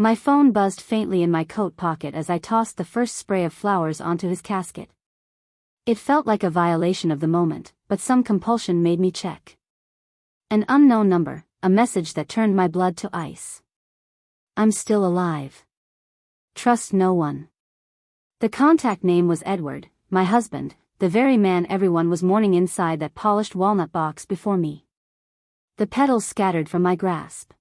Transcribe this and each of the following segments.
My phone buzzed faintly in my coat pocket as I tossed the first spray of flowers onto his casket. It felt like a violation of the moment, but some compulsion made me check. An unknown number, a message that turned my blood to ice. I'm still alive. Trust no one. The contact name was Edward, my husband, the very man everyone was mourning inside that polished walnut box before me. The petals scattered from my grasp.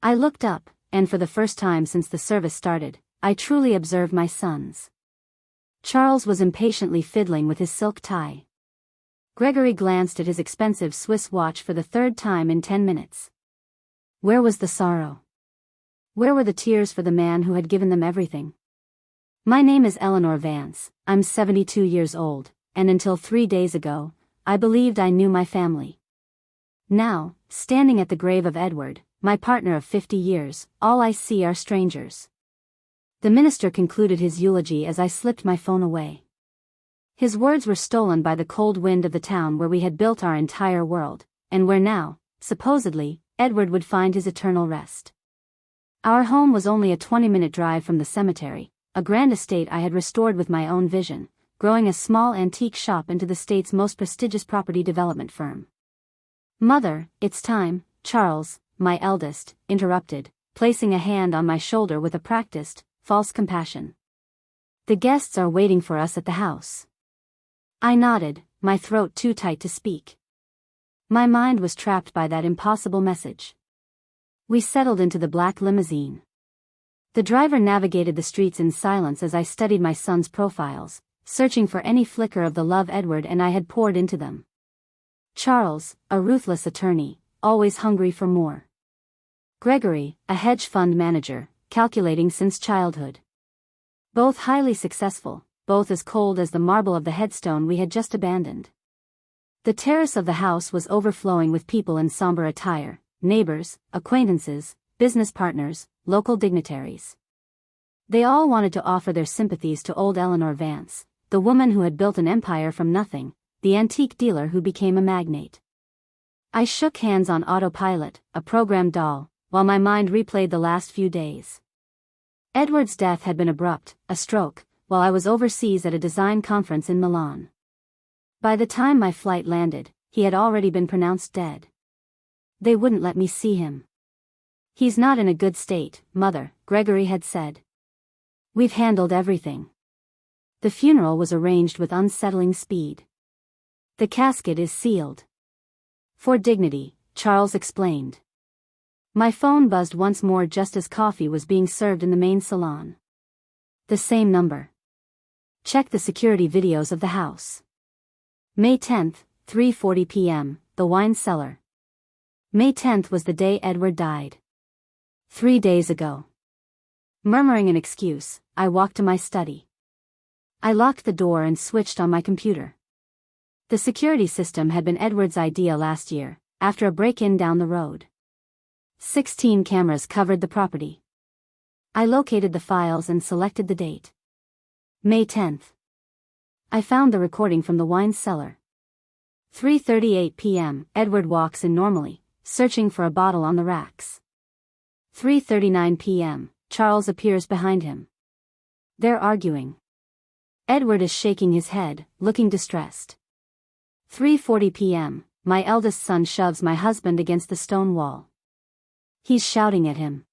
I looked up, and for the first time since the service started, I truly observed my sons. Charles was impatiently fiddling with his silk tie. Gregory glanced at his expensive Swiss watch for the third time in 10 minutes. Where was the sorrow? Where were the tears for the man who had given them everything? My name is Eleanor Vance, I'm 72 years old, and until 3 days ago, I believed I knew my family. Now, standing at the grave of Edward, my partner of 50 years, all I see are strangers. The minister concluded his eulogy as I slipped my phone away. His words were stolen by the cold wind of the town where we had built our entire world, and where now, supposedly, Edward would find his eternal rest. Our home was only a 20-minute drive from the cemetery, a grand estate I had restored with my own vision, growing a small antique shop into the state's most prestigious property development firm. Mother, it's time, Charles, my eldest, interrupted, placing a hand on my shoulder with a practiced, false compassion. The guests are waiting for us at the house. I nodded, my throat too tight to speak. My mind was trapped by that impossible message. We settled into the black limousine. The driver navigated the streets in silence as I studied my son's profiles, searching for any flicker of the love Edward and I had poured into them. Charles, a ruthless attorney, always hungry for more. Gregory, a hedge fund manager, calculating since childhood. Both highly successful, both as cold as the marble of the headstone we had just abandoned. The terrace of the house was overflowing with people in somber attire, neighbors, acquaintances, business partners, local dignitaries. They all wanted to offer their sympathies to old Eleanor Vance, the woman who had built an empire from nothing, the antique dealer who became a magnate. I shook hands on autopilot, a programmed doll, while my mind replayed the last few days. Edward's death had been abrupt, a stroke, while I was overseas at a design conference in Milan. By the time my flight landed, he had already been pronounced dead. They wouldn't let me see him. He's not in a good state, Mother, Gregory had said. We've handled everything. The funeral was arranged with unsettling speed. The casket is sealed. For dignity, Charles explained. My phone buzzed once more just as coffee was being served in the main salon. The same number. Check the security videos of the house. May 10th, 3:40 p.m., the wine cellar. May 10th was the day Edward died. 3 days ago. Murmuring an excuse, I walked to my study. I locked the door and switched on my computer. The security system had been Edward's idea last year, after a break-in down the road. 16 cameras covered the property. I located the files and selected the date. May 10th. I found the recording from the wine cellar. 3:38 p.m., Edward walks in normally, searching for a bottle on the racks. 3:39 p.m., Charles appears behind him. They're arguing. Edward is shaking his head, looking distressed. 3:40 p.m., my eldest son shoves my husband against the stone wall. He's shouting at him.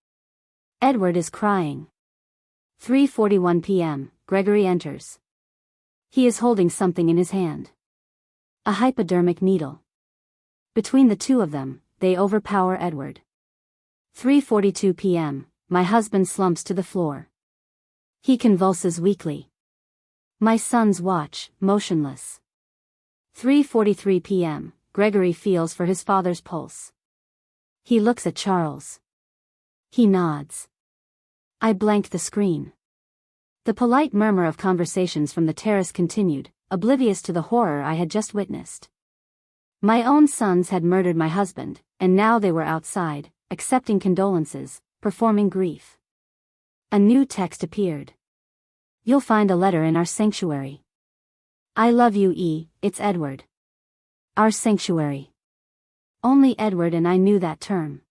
Edward is crying. 3:41 p.m., Gregory enters. He is holding something in his hand. A hypodermic needle. Between the two of them, they overpower Edward. 3:42 p.m., my husband slumps to the floor. He convulses weakly. My sons watch, motionless. 3:43 p.m., Gregory feels for his father's pulse. He looks at Charles. He nods. I blanked the screen. The polite murmur of conversations from the terrace continued, oblivious to the horror I had just witnessed. My own sons had murdered my husband, and now they were outside, accepting condolences, performing grief. A new text appeared. You'll find a letter in our sanctuary. I love you, it's Edward. Our sanctuary. Only Edward and I knew that term.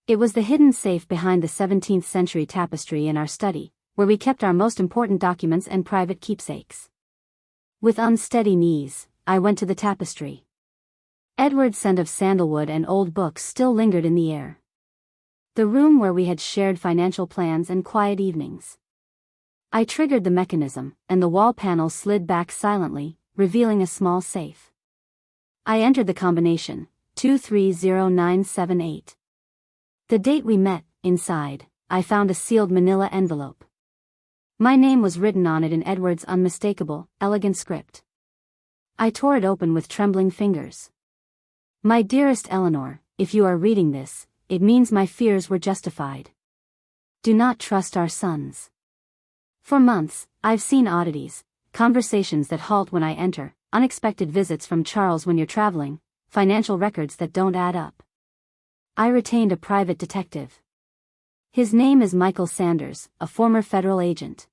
It was the hidden safe behind the 17th century tapestry in our study, where we kept our most important documents and private keepsakes. With unsteady knees, I went to the tapestry. Edward's scent of sandalwood and old books still lingered in the air. The room where we had shared financial plans and quiet evenings. I triggered the mechanism, and the wall panel slid back silently, revealing a small safe. I entered the combination, 230978. The date we met. Inside, I found a sealed manila envelope. My name was written on it in Edward's unmistakable, elegant script. I tore it open with trembling fingers. My dearest Eleanor, if you are reading this, it means my fears were justified. Do not trust our sons. For months, I've seen oddities, conversations that halt when I enter, unexpected visits from Charles when you're traveling, financial records that don't add up. I retained a private detective. His name is Michael Sanders, a former federal agent.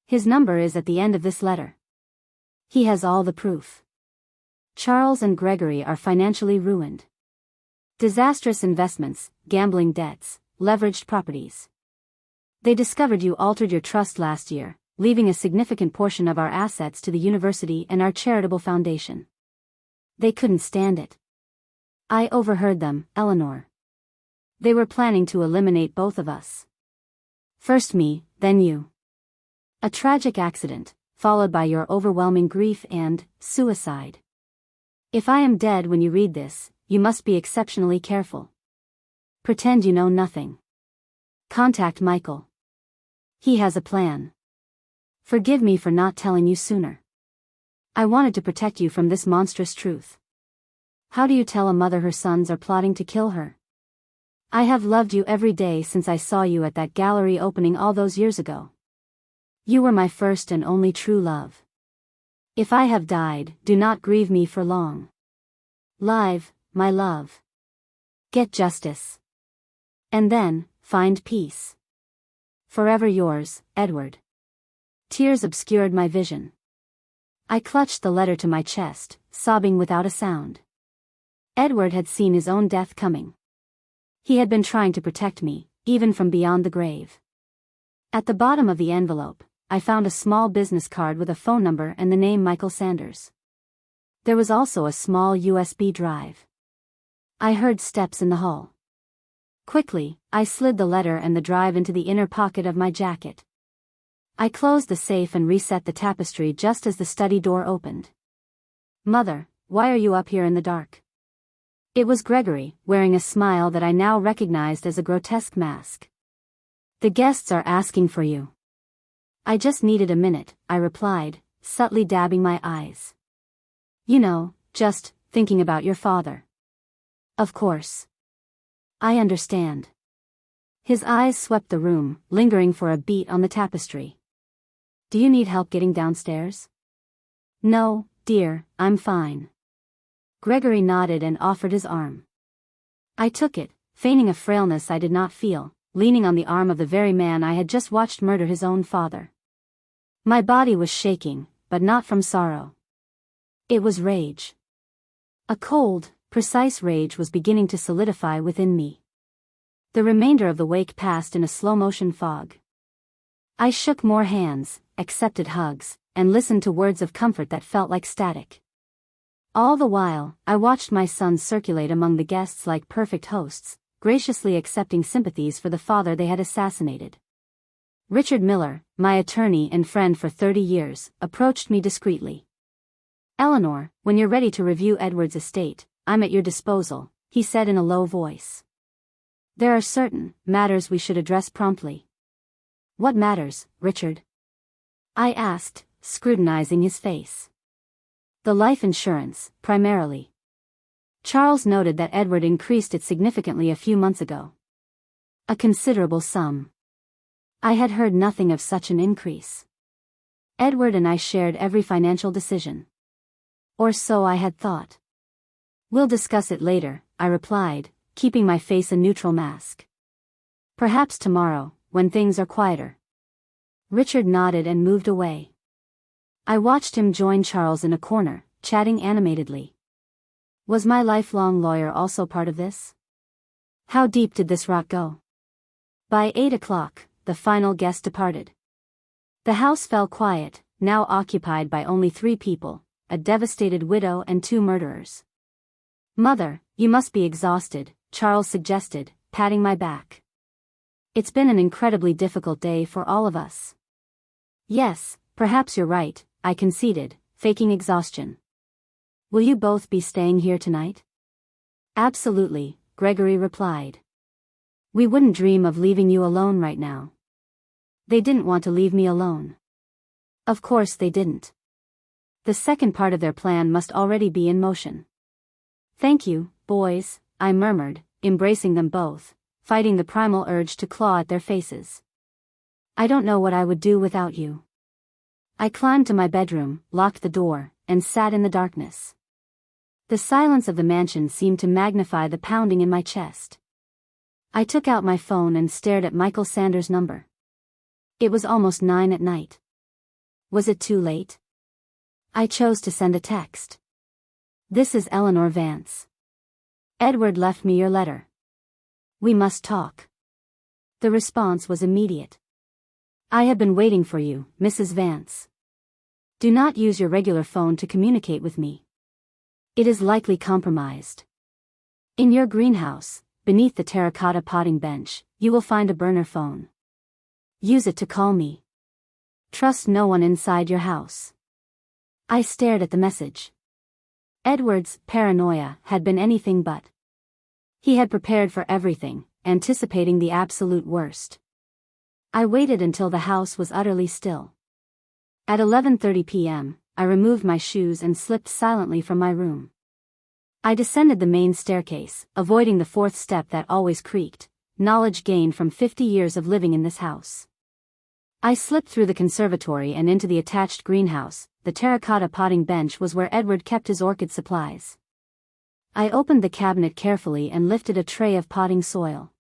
His number is at the end of this letter. He has all the proof. Charles and Gregory are financially ruined. Disastrous investments, gambling debts, leveraged properties. They discovered you altered your trust last year, leaving a significant portion of our assets to the university and our charitable foundation. They couldn't stand it. I overheard them, Eleanor. They were planning to eliminate both of us. First me, then you. A tragic accident, followed by your overwhelming grief and suicide. If I am dead when you read this, you must be exceptionally careful. Pretend you know nothing. Contact Michael. He has a plan. Forgive me for not telling you sooner. I wanted to protect you from this monstrous truth. How do you tell a mother her sons are plotting to kill her? I have loved you every day since I saw you at that gallery opening all those years ago. You were my first and only true love. If I have died, do not grieve me for long. Live, my love. Get justice. And then, find peace. Forever yours, Edward. Tears obscured my vision. I clutched the letter to my chest, sobbing without a sound. Edward had seen his own death coming. He had been trying to protect me, even from beyond the grave. At the bottom of the envelope, I found a small business card with a phone number and the name Michael Sanders. There was also a small USB drive. I heard steps in the hall. Quickly, I slid the letter and the drive into the inner pocket of my jacket. I closed the safe and reset the tapestry just as the study door opened. Mother, why are you up here in the dark? It was Gregory, wearing a smile that I now recognized as a grotesque mask. The guests are asking for you. I just needed a minute, I replied, subtly dabbing my eyes. You know, just thinking about your father. Of course. I understand. His eyes swept the room, lingering for a beat on the tapestry. Do you need help getting downstairs? No, dear, I'm fine. Gregory nodded and offered his arm. I took it, feigning a frailness I did not feel, leaning on the arm of the very man I had just watched murder his own father. My body was shaking, but not from sorrow. It was rage. A cold, precise rage was beginning to solidify within me. The remainder of the wake passed in a slow-motion fog. I shook more hands, accepted hugs, and listened to words of comfort that felt like static. All the while, I watched my sons circulate among the guests like perfect hosts, graciously accepting sympathies for the father they had assassinated. Richard Miller, my attorney and friend for 30 years, approached me discreetly. Eleanor, when you're ready to review Edward's estate, I'm at your disposal, he said in a low voice. There are certain matters we should address promptly. What matters, Richard? I asked, scrutinizing his face. The life insurance, primarily. Charles noted that Edward increased it significantly a few months ago. A considerable sum. I had heard nothing of such an increase. Edward and I shared every financial decision. Or so I had thought. We'll discuss it later, I replied, keeping my face a neutral mask. Perhaps tomorrow, when things are quieter. Richard nodded and moved away. I watched him join Charles in a corner, chatting animatedly. Was my lifelong lawyer also part of this? How deep did this rot go? By 8 o'clock, the final guest departed. The house fell quiet, now occupied by only 3 people, a devastated widow and 2 murderers. "Mother, you must be exhausted," Charles suggested, patting my back. "It's been an incredibly difficult day for all of us." "Yes, perhaps you're right," I conceded, faking exhaustion. "Will you both be staying here tonight?" "Absolutely," Gregory replied. "We wouldn't dream of leaving you alone right now." They didn't want to leave me alone. Of course they didn't. The second part of their plan must already be in motion. "Thank you, boys," I murmured, embracing them both, fighting the primal urge to claw at their faces. "I don't know what I would do without you." I climbed to my bedroom, locked the door, and sat in the darkness. The silence of the mansion seemed to magnify the pounding in my chest. I took out my phone and stared at Michael Sanders' number. It was almost 9 at night. Was it too late? I chose to send a text. "This is Eleanor Vance. Edward left me your letter. We must talk." The response was immediate. "I have been waiting for you, Mrs. Vance. Do not use your regular phone to communicate with me. It is likely compromised. In your greenhouse, beneath the terracotta potting bench, you will find a burner phone. Use it to call me. Trust no one inside your house." I stared at the message. Edward's paranoia had been anything but. He had prepared for everything, anticipating the absolute worst. I waited until the house was utterly still. At 11:30 p.m., I removed my shoes and slipped silently from my room. I descended the main staircase, avoiding the 4th step that always creaked, knowledge gained from 50 years of living in this house. I slipped through the conservatory and into the attached greenhouse. The terracotta potting bench was where Edward kept his orchid supplies. I opened the cabinet carefully and lifted a tray of potting soil.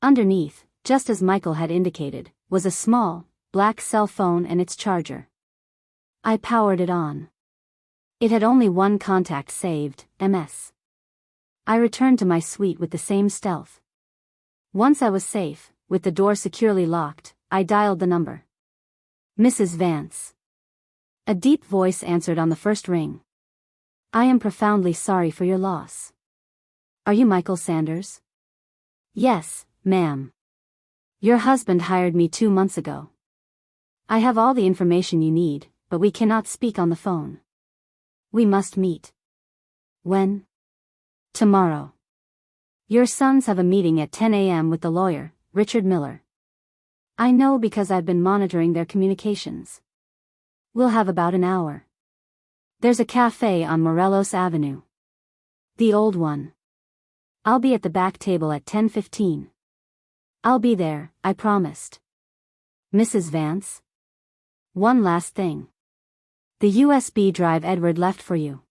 Underneath, just as Michael had indicated, was a small, black cell phone and its charger. I powered it on. It had only one contact saved, MS. I returned to my suite with the same stealth. Once I was safe, with the door securely locked, I dialed the number. "Mrs. Vance." A deep voice answered on the first ring. "I am profoundly sorry for your loss. Are you Michael Sanders?" "Yes, ma'am. Your husband hired me 2 months ago. I have all the information you need, but we cannot speak on the phone. We must meet." "When?" "Tomorrow. Your sons have a meeting at 10 a.m. with the lawyer, Richard Miller. I know because I've been monitoring their communications. We'll have about an hour. There's a cafe on Morelos Avenue. The old one. I'll be at the back table at 10:15. I'll be there, I promised." "Mrs. Vance? One last thing. The USB drive Edward left for you.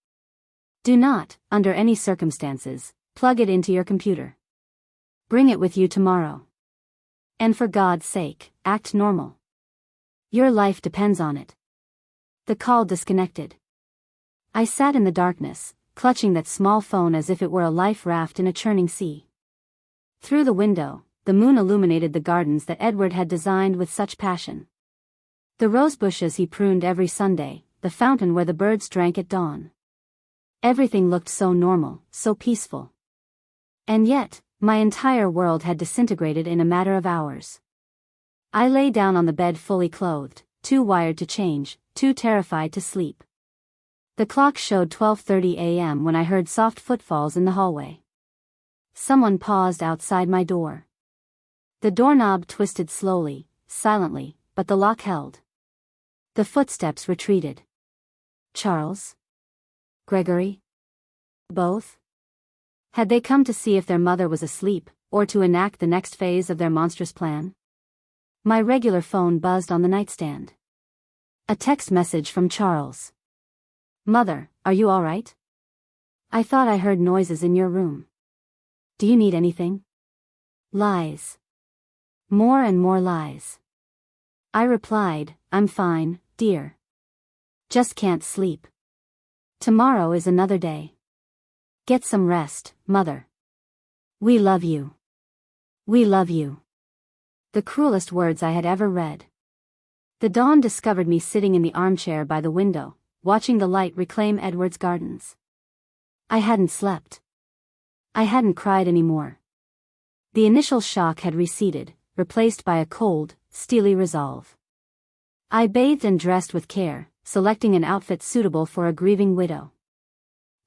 Do not, under any circumstances, plug it into your computer. Bring it with you tomorrow. And for God's sake, act normal. Your life depends on it." The call disconnected. I sat in the darkness, clutching that small phone as if it were a life raft in a churning sea. Through the window, the moon illuminated the gardens that Edward had designed with such passion. The rose bushes he pruned every Sunday, the fountain where the birds drank at dawn. Everything looked so normal, so peaceful. And yet, my entire world had disintegrated in a matter of hours. I lay down on the bed fully clothed, too wired to change, too terrified to sleep. The clock showed 12:30 a.m. when I heard soft footfalls in the hallway. Someone paused outside my door. The doorknob twisted slowly, silently, but the lock held. The footsteps retreated. Charles? Gregory? Both? Had they come to see if their mother was asleep, or to enact the next phase of their monstrous plan? My regular phone buzzed on the nightstand. A text message from Charles. "Mother, are you all right? I thought I heard noises in your room. Do you need anything?" Lies. More and more lies. I replied, "I'm fine, dear. Just can't sleep. Tomorrow is another day. Get some rest, Mother. We love you. We love you. The cruelest words I had ever read. The dawn discovered me sitting in the armchair by the window, watching the light reclaim Edward's gardens. I hadn't slept. I hadn't cried anymore. The initial shock had receded, replaced by a cold, steely resolve. I bathed and dressed with care, selecting an outfit suitable for a grieving widow.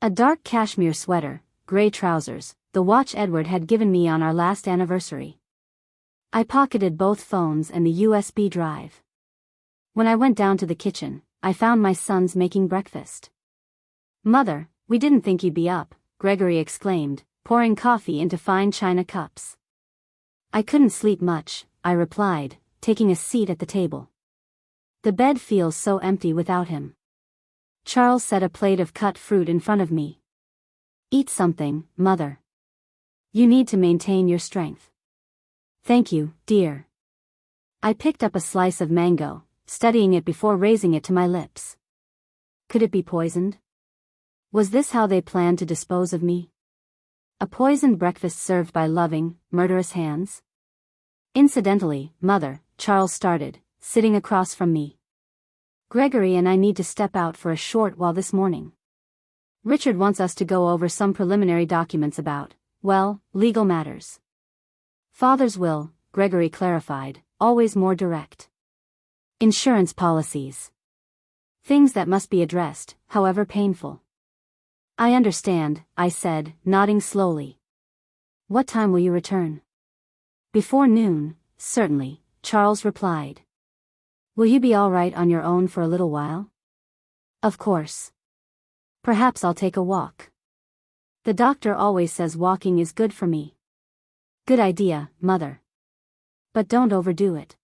A dark cashmere sweater, gray trousers, the watch Edward had given me on our last anniversary. I pocketed both phones and the USB drive. When I went down to the kitchen, I found my sons making breakfast. "Mother, we didn't think you'd be up," Gregory exclaimed, pouring coffee into fine china cups. "I couldn't sleep much," I replied, taking a seat at the table. "The bed feels so empty without him." Charles set a plate of cut fruit in front of me. "Eat something, Mother. You need to maintain your strength." "Thank you, dear." I picked up a slice of mango, studying it before raising it to my lips. Could it be poisoned? Was this how they planned to dispose of me? A poisoned breakfast served by loving, murderous hands? "Incidentally, Mother," Charles started, sitting across from me. "Gregory and I need to step out for a short while this morning. Richard wants us to go over some preliminary documents about, well, legal matters." "Father's will," Gregory clarified, always more direct. "Insurance policies. Things that must be addressed, however painful." "I understand," I said, nodding slowly. "What time will you return?" "Before noon, certainly," Charles replied. "Will you be all right on your own for a little while?" "Of course. Perhaps I'll take a walk. The doctor always says walking is good for me." "Good idea, Mother. But don't overdo it."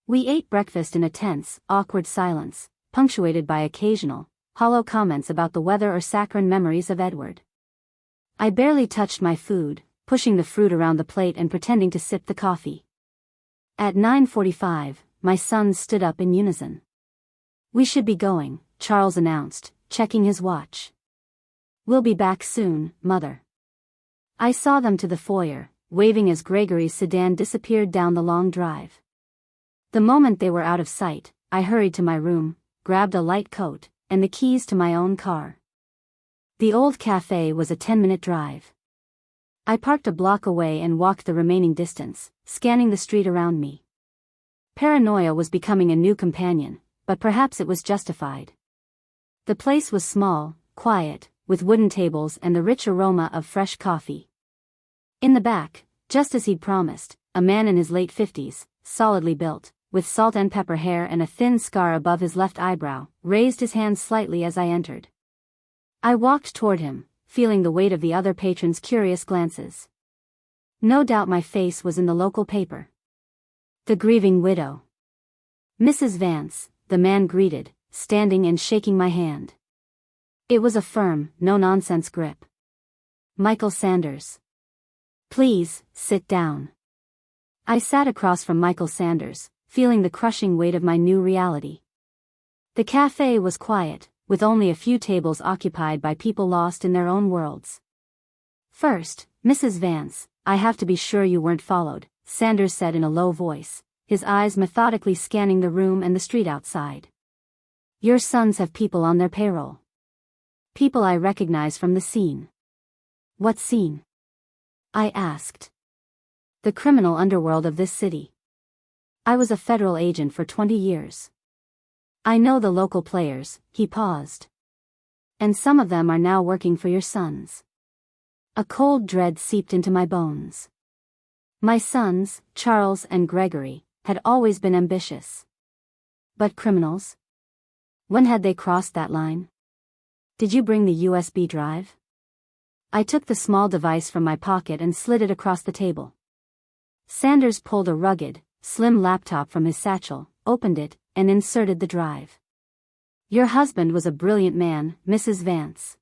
We ate breakfast in a tense, awkward silence, punctuated by occasional, hollow comments about the weather or saccharine memories of Edward. I barely touched my food, pushing the fruit around the plate and pretending to sip the coffee. At 9:45, my sons stood up in unison. "We should be going," Charles announced, checking his watch. "We'll be back soon, Mother." I saw them to the foyer, waving as Gregory's sedan disappeared down the long drive. The moment they were out of sight, I hurried to my room, grabbed a light coat, and the keys to my own car. The old cafe was a 10-minute drive. I parked a block away and walked the remaining distance, scanning the street around me. Paranoia was becoming a new companion, but perhaps it was justified. The place was small, quiet, with wooden tables and the rich aroma of fresh coffee. In the back, just as he'd promised, a man in his late 50s, solidly built, with salt and pepper hair and a thin scar above his left eyebrow, raised his hand slightly as I entered. I walked toward him, feeling the weight of the other patrons' curious glances. No doubt my face was in the local paper. The grieving widow. "Mrs. Vance," the man greeted, standing and shaking my hand. It was a firm, no-nonsense grip. "Michael Sanders. Please, sit down." I sat across from Michael Sanders, feeling the crushing weight of my new reality. The cafe was quiet, with only a few tables occupied by people lost in their own worlds. "First, Mrs. Vance, I have to be sure you weren't followed," Sanders said in a low voice, his eyes methodically scanning the room and the street outside. "Your sons have people on their payroll. People I recognize from the scene." "What scene?" I asked. "The criminal underworld of this city. I was a federal agent for 20 years. I know the local players," he paused. "And some of them are now working for your sons." A cold dread seeped into my bones. My sons, Charles and Gregory, had always been ambitious. But criminals? When had they crossed that line? "Did you bring the USB drive?" I took the small device from my pocket and slid it across the table. Sanders pulled a rugged, slim laptop from his satchel, opened it, and inserted the drive. "Your husband was a brilliant man, Mrs. Vance.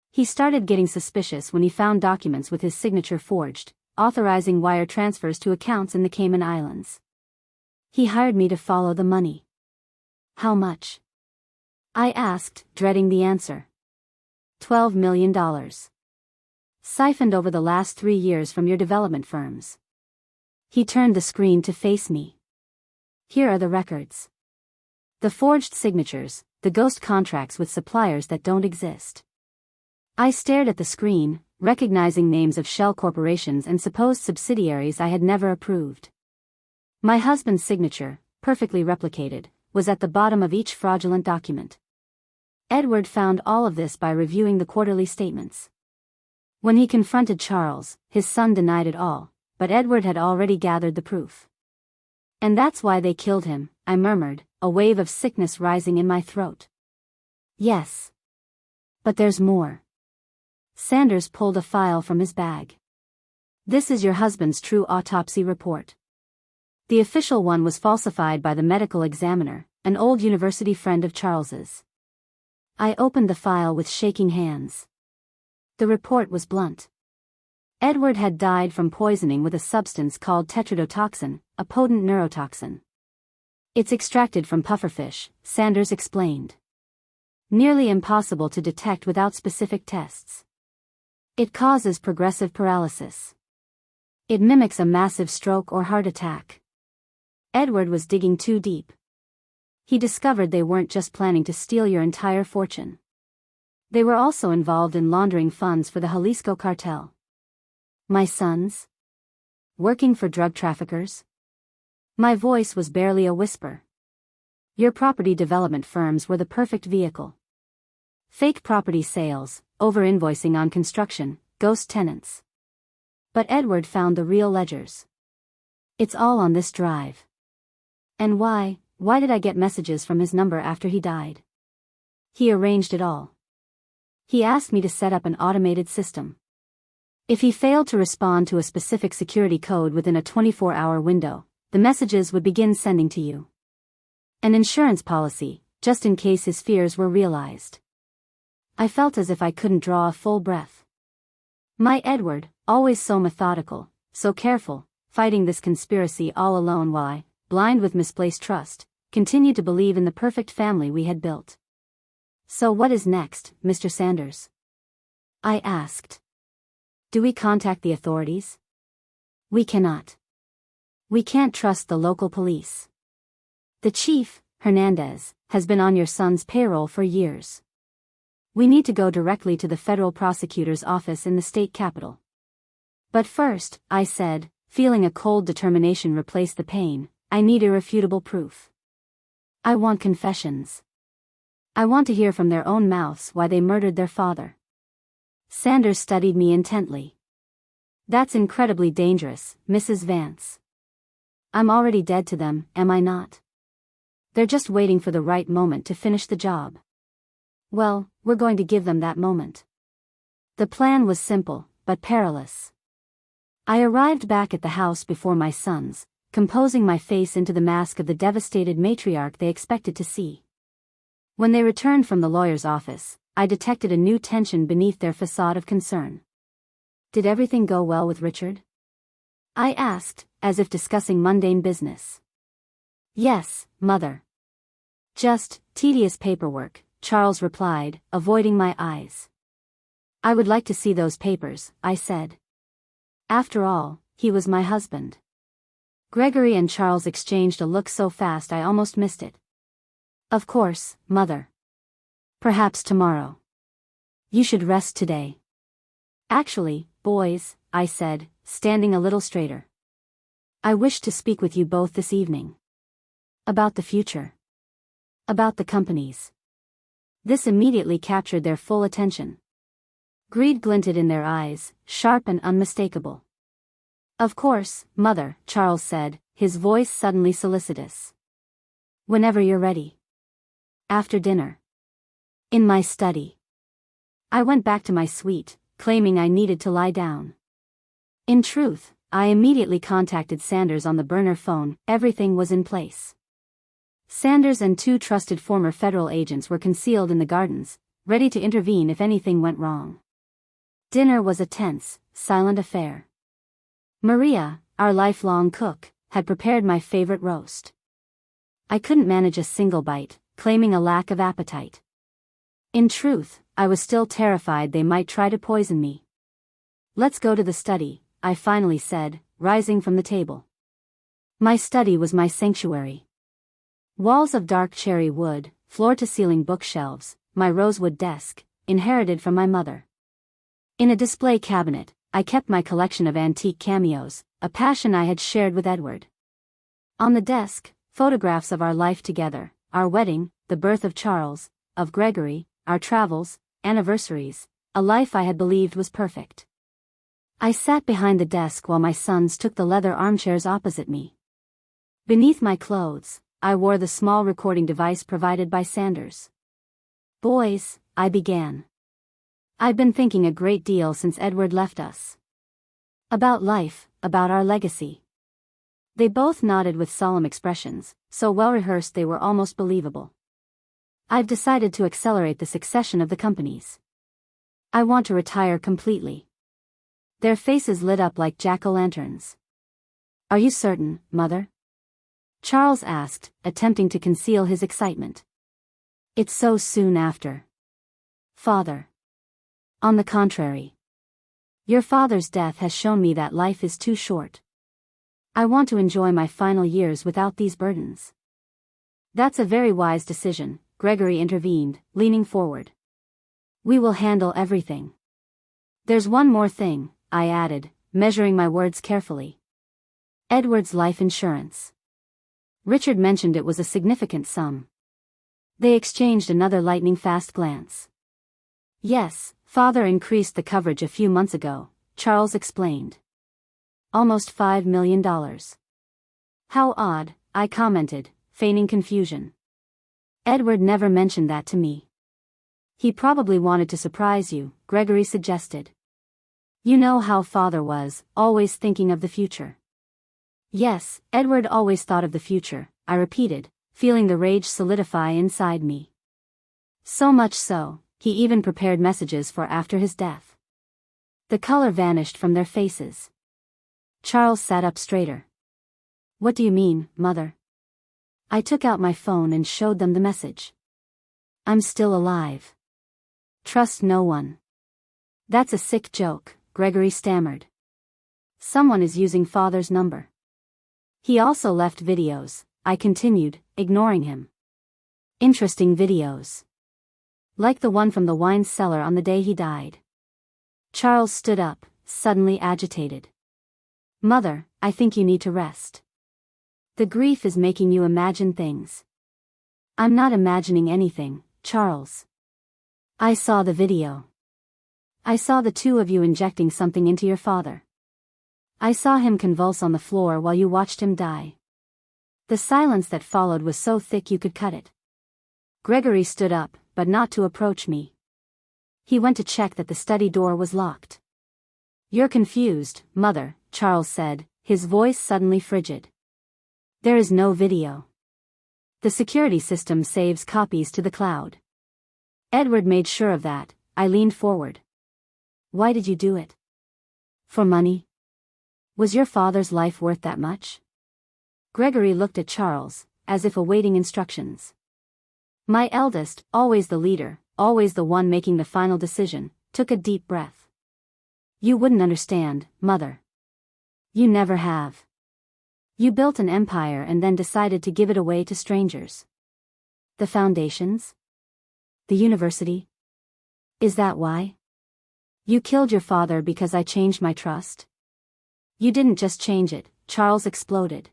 He started getting suspicious when he found documents with his signature forged, authorizing wire transfers to accounts in the Cayman Islands. He hired me to follow the money." "How much?" I asked, dreading the answer. $12 million. siphoned over the last 3 years from your development firms. He turned the screen to face me. Here are the records. The forged signatures, the ghost contracts with suppliers that don't exist. I stared at the screen, recognizing names of shell corporations and supposed subsidiaries I had never approved. My husband's signature, perfectly replicated, was at the bottom of each fraudulent document. Edward found all of this by reviewing the quarterly statements. When he confronted Charles, his son denied it all, but Edward had already gathered the proof. And that's why they killed him, I murmured, a wave of sickness rising in my throat. Yes. But there's more. Sanders pulled a file from his bag. This is your husband's true autopsy report. The official one was falsified by the medical examiner, an old university friend of Charles's. I opened the file with shaking hands. The report was blunt. Edward had died from poisoning with a substance called tetrodotoxin, a potent neurotoxin. It's extracted from pufferfish, Sanders explained. Nearly impossible to detect without specific tests. It causes progressive paralysis. It mimics a massive stroke or heart attack. Edward was digging too deep. He discovered they weren't just planning to steal your entire fortune. They were also involved in laundering funds for the Jalisco cartel. My sons? Working for drug traffickers? My voice was barely a whisper. Your property development firms were the perfect vehicle. Fake property sales, over-invoicing on construction, ghost tenants. But Edward found the real ledgers. It's all on this drive. And why did I get messages from his number after he died? He arranged it all. He asked me to set up an automated system. If he failed to respond to a specific security code within a 24-hour window, the messages would begin sending to you. An insurance policy, just in case his fears were realized. I felt as if I couldn't draw a full breath. My Edward, always so methodical, so careful, fighting this conspiracy all alone while I, blind with misplaced trust, continued to believe in the perfect family we had built. So what is next, Mr. Sanders? I asked. Do we contact the authorities? We cannot. We can't trust the local police. The chief, Hernandez, has been on your son's payroll for years. We need to go directly to the federal prosecutor's office in the state capital. But first, I said, feeling a cold determination replace the pain, I need irrefutable proof. I want confessions. I want to hear from their own mouths why they murdered their father. Sanders studied me intently. That's incredibly dangerous, Mrs. Vance. I'm already dead to them, am I not? They're just waiting for the right moment to finish the job. Well, we're going to give them that moment. The plan was simple, but perilous. I arrived back at the house before my sons, composing my face into the mask of the devastated matriarch they expected to see. When they returned from the lawyer's office, I detected a new tension beneath their facade of concern. Did everything go well with Richard? I asked, as if discussing mundane business. Yes, Mother. Just tedious paperwork, Charles replied, avoiding my eyes. I would like to see those papers, I said. After all, he was my husband. Gregory and Charles exchanged a look so fast I almost missed it. Of course, Mother. Perhaps tomorrow. You should rest today. Actually, boys, I said, standing a little straighter. I wish to speak with you both this evening. About the future. About the companies. This immediately captured their full attention. Greed glinted in their eyes, sharp and unmistakable. Of course, Mother, Charles said, his voice suddenly solicitous. Whenever you're ready. After dinner. In my study. I went back to my suite, claiming I needed to lie down. In truth, I immediately contacted Sanders on the burner phone. Everything was in place. Sanders and 2 trusted former federal agents were concealed in the gardens, ready to intervene if anything went wrong. Dinner was a tense, silent affair. Maria, our lifelong cook, had prepared my favorite roast. I couldn't manage a single bite, claiming a lack of appetite. In truth, I was still terrified they might try to poison me. Let's go to the study, I finally said, rising from the table. My study was my sanctuary. Walls of dark cherry wood, floor-to-ceiling bookshelves, my rosewood desk, inherited from my mother. In a display cabinet, I kept my collection of antique cameos, a passion I had shared with Edward. On the desk, photographs of our life together, our wedding, the birth of Charles, of Gregory, our travels, anniversaries, a life I had believed was perfect. I sat behind the desk while my sons took the leather armchairs opposite me. Beneath my clothes, I wore the small recording device provided by Sanders. Boys, I began. I've been thinking a great deal since Edward left us. About life, about our legacy. They both nodded with solemn expressions, so well rehearsed they were almost believable. I've decided to accelerate the succession of the companies. I want to retire completely. Their faces lit up like jack-o'-lanterns. Are you certain, Mother? Charles asked, attempting to conceal his excitement. It's so soon after. Father. On the contrary. Your father's death has shown me that life is too short. I want to enjoy my final years without these burdens. That's a very wise decision, Gregory intervened, leaning forward. We will handle everything. There's one more thing, I added, measuring my words carefully. Edward's life insurance. Richard mentioned it was a significant sum. They exchanged another lightning-fast glance. Yes, Father increased the coverage a few months ago, Charles explained. Almost $5 million. How odd, I commented, feigning confusion. Edward never mentioned that to me. He probably wanted to surprise you, Gregory suggested. You know how Father was, always thinking of the future. Yes, Edward always thought of the future, I repeated, feeling the rage solidify inside me. So much so, he even prepared messages for after his death. The color vanished from their faces. Charles sat up straighter. What do you mean, Mother? I took out my phone and showed them the message. I'm still alive. Trust no one. That's a sick joke, Gregory stammered. Someone is using Father's number. He also left videos, I continued, ignoring him. Interesting videos. Like the one from the wine cellar on the day he died. Charles stood up, suddenly agitated. Mother, I think you need to rest. The grief is making you imagine things. I'm not imagining anything, Charles. I saw the video. I saw the two of you injecting something into your father. I saw him convulse on the floor while you watched him die. The silence that followed was so thick you could cut it. Gregory stood up, but not to approach me. He went to check that the study door was locked. You're confused, Mother, Charles said, his voice suddenly frigid. There is no video. The security system saves copies to the cloud. Edward made sure of that. I leaned forward. Why did you do it? For money? Was your father's life worth that much? Gregory looked at Charles, as if awaiting instructions. My eldest, always the leader, always the one making the final decision, took a deep breath. You wouldn't understand, Mother. You never have. You built an empire and then decided to give it away to strangers. The foundations? The university? Is that why? You killed your father because I changed my trust? You didn't just change it, Charles exploded.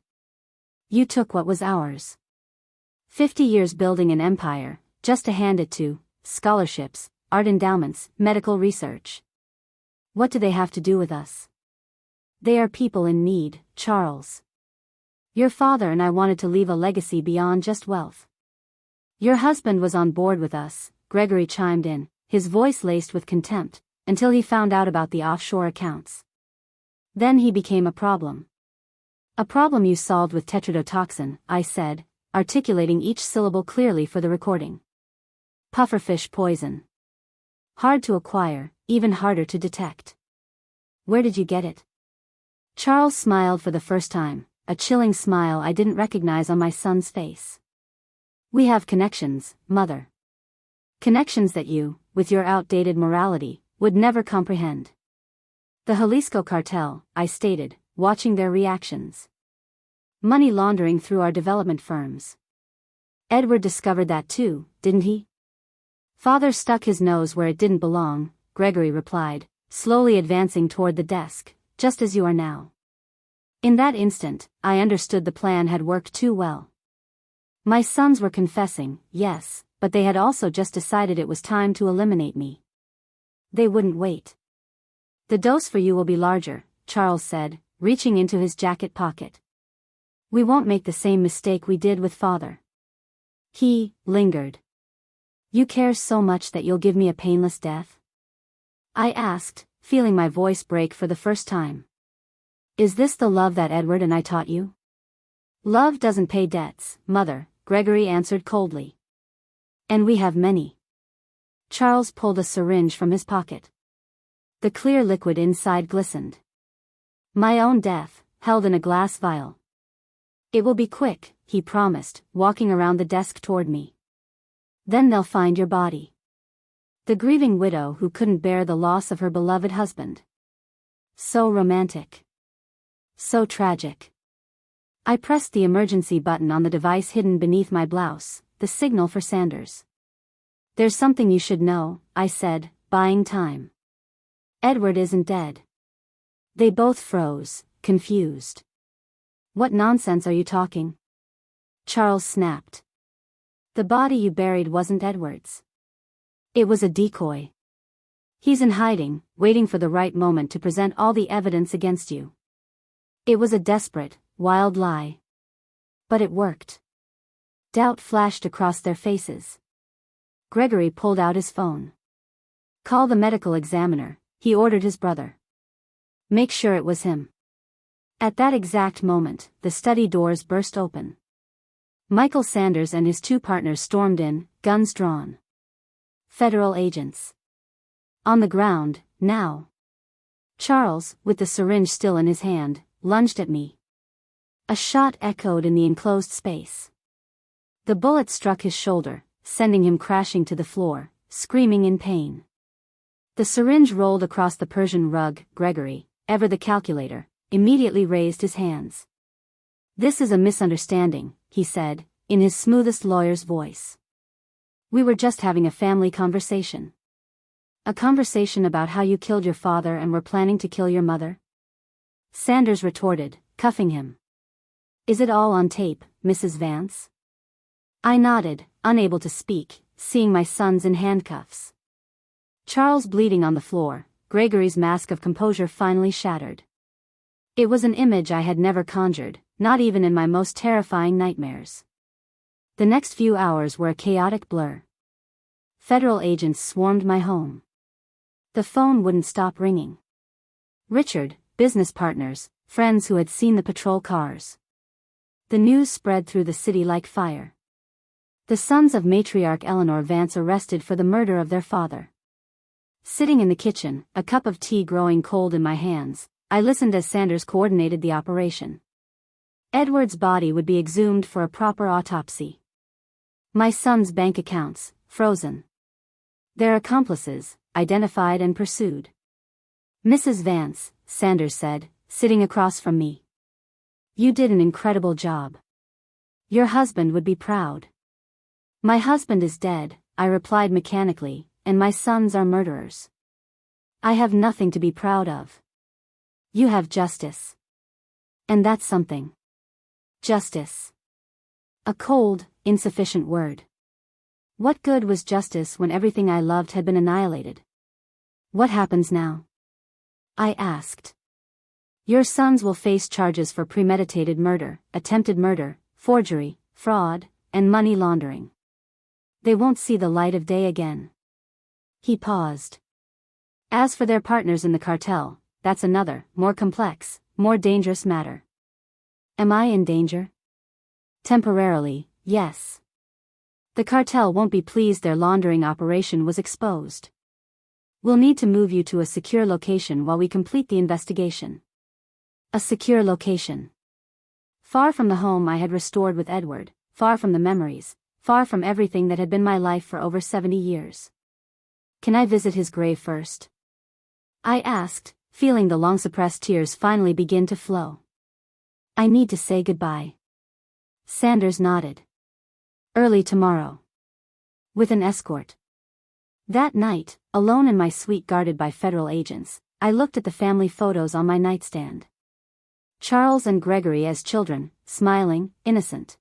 You took what was ours. 50 years building an empire, just to hand it to scholarships, art endowments, medical research. What do they have to do with us? They are people in need, Charles. Your father and I wanted to leave a legacy beyond just wealth. Your husband was on board with us, Gregory chimed in, his voice laced with contempt, until he found out about the offshore accounts. Then he became a problem. A problem you solved with tetrodotoxin, I said, articulating each syllable clearly for the recording. Pufferfish poison. Hard to acquire, even harder to detect. Where did you get it? Charles smiled for the first time, a chilling smile I didn't recognize on my son's face. We have connections, Mother. Connections that you, with your outdated morality, would never comprehend. The Jalisco cartel, I stated, watching their reactions. Money laundering through our development firms. Edward discovered that too, didn't he? Father stuck his nose where it didn't belong, Gregory replied, slowly advancing toward the desk, just as you are now. In that instant, I understood the plan had worked too well. My sons were confessing, yes, but they had also just decided it was time to eliminate me. They wouldn't wait. The dose for you will be larger, Charles said, reaching into his jacket pocket. We won't make the same mistake we did with Father. He lingered. You care so much that you'll give me a painless death? I asked, feeling my voice break for the first time. Is this the love that Edward and I taught you? Love doesn't pay debts, Mother, Gregory answered coldly. And we have many. Charles pulled a syringe from his pocket. The clear liquid inside glistened. My own death, held in a glass vial. It will be quick, he promised, walking around the desk toward me. Then they'll find your body. The grieving widow who couldn't bear the loss of her beloved husband. So romantic. So tragic. I pressed the emergency button on the device hidden beneath my blouse, the signal for Sanders. There's something you should know, I said, buying time. Edward isn't dead. They both froze, confused. What nonsense are you talking? Charles snapped. The body you buried wasn't Edward's. It was a decoy. He's in hiding, waiting for the right moment to present all the evidence against you. It was a desperate, wild lie. But it worked. Doubt flashed across their faces. Gregory pulled out his phone. Call the medical examiner, he ordered his brother. Make sure it was him. At that exact moment, the study doors burst open. Michael Sanders and his two partners stormed in, guns drawn. Federal agents. On the ground, now. Charles, with the syringe still in his hand, lunged at me. A shot echoed in the enclosed space. The bullet struck his shoulder, sending him crashing to the floor, screaming in pain. The syringe rolled across the Persian rug. Gregory, ever the calculator, immediately raised his hands. This is a misunderstanding, he said, in his smoothest lawyer's voice. We were just having a family conversation. A conversation about how you killed your father and were planning to kill your mother? Sanders retorted, cuffing him. Is it all on tape, Mrs. Vance? I nodded, unable to speak, seeing my sons in handcuffs. Charles bleeding on the floor, Gregory's mask of composure finally shattered. It was an image I had never conjured, not even in my most terrifying nightmares. The next few hours were a chaotic blur. Federal agents swarmed my home. The phone wouldn't stop ringing. Richard, business partners, friends who had seen the patrol cars. The news spread through the city like fire. The sons of matriarch Eleanor Vance arrested for the murder of their father. Sitting in the kitchen, a cup of tea growing cold in my hands, I listened as Sanders coordinated the operation. Edward's body would be exhumed for a proper autopsy. My sons' bank accounts, frozen. Their accomplices, identified and pursued. Mrs. Vance, Sanders said, sitting across from me. You did an incredible job. Your husband would be proud. My husband is dead, I replied mechanically, and my sons are murderers. I have nothing to be proud of. You have justice. And that's something. Justice. A cold, insufficient word. What good was justice when everything I loved had been annihilated? What happens now? I asked. Your sons will face charges for premeditated murder, attempted murder, forgery, fraud, and money laundering. They won't see the light of day again. He paused. As for their partners in the cartel, that's another, more complex, more dangerous matter. Am I in danger? Temporarily, yes. The cartel won't be pleased their laundering operation was exposed. We'll need to move you to a secure location while we complete the investigation. A secure location. Far from the home I had restored with Edward, far from the memories, far from everything that had been my life for over 70 years. Can I visit his grave first? I asked, feeling the long-suppressed tears finally begin to flow. I need to say goodbye. Sanders nodded. Early tomorrow. With an escort. That night, alone in my suite guarded by federal agents, I looked at the family photos on my nightstand. Charles and Gregory as children, smiling, innocent.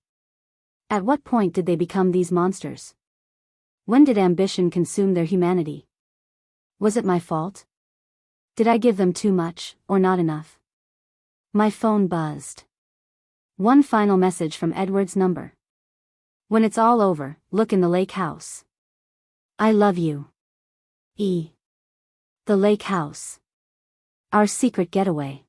At what point did they become these monsters? When did ambition consume their humanity? Was it my fault? Did I give them too much, or not enough? My phone buzzed. One final message from Edward's number. When it's all over, look in the lake house. I love you. E. The lake house. Our secret getaway.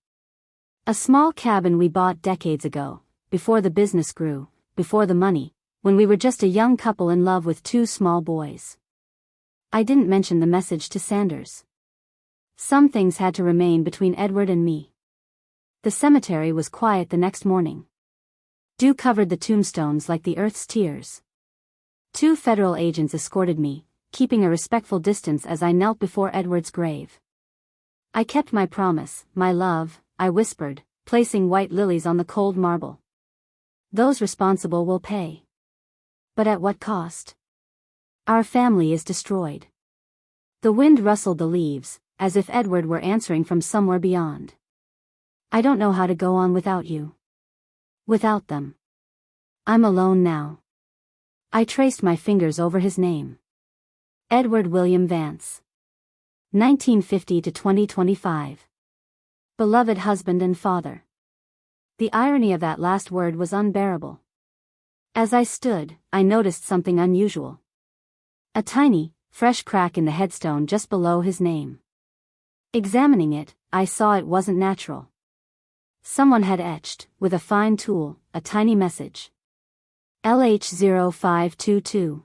A small cabin we bought decades ago, before the business grew, before the money, when we were just a young couple in love with 2 small boys. I didn't mention the message to Sanders. Some things had to remain between Edward and me. The cemetery was quiet the next morning. Dew covered the tombstones like the earth's tears. 2 federal agents escorted me, keeping a respectful distance as I knelt before Edward's grave. I kept my promise, my love, I whispered, placing white lilies on the cold marble. Those responsible will pay. But at what cost? Our family is destroyed. The wind rustled the leaves, as if Edward were answering from somewhere beyond. I don't know how to go on without you. Without them. I'm alone now. I traced my fingers over his name. Edward William Vance. 1950 to 2025. Beloved husband and father. The irony of that last word was unbearable. As I stood, I noticed something unusual. A tiny, fresh crack in the headstone just below his name. Examining it, I saw it wasn't natural. Someone had etched, with a fine tool, a tiny message. LH0522.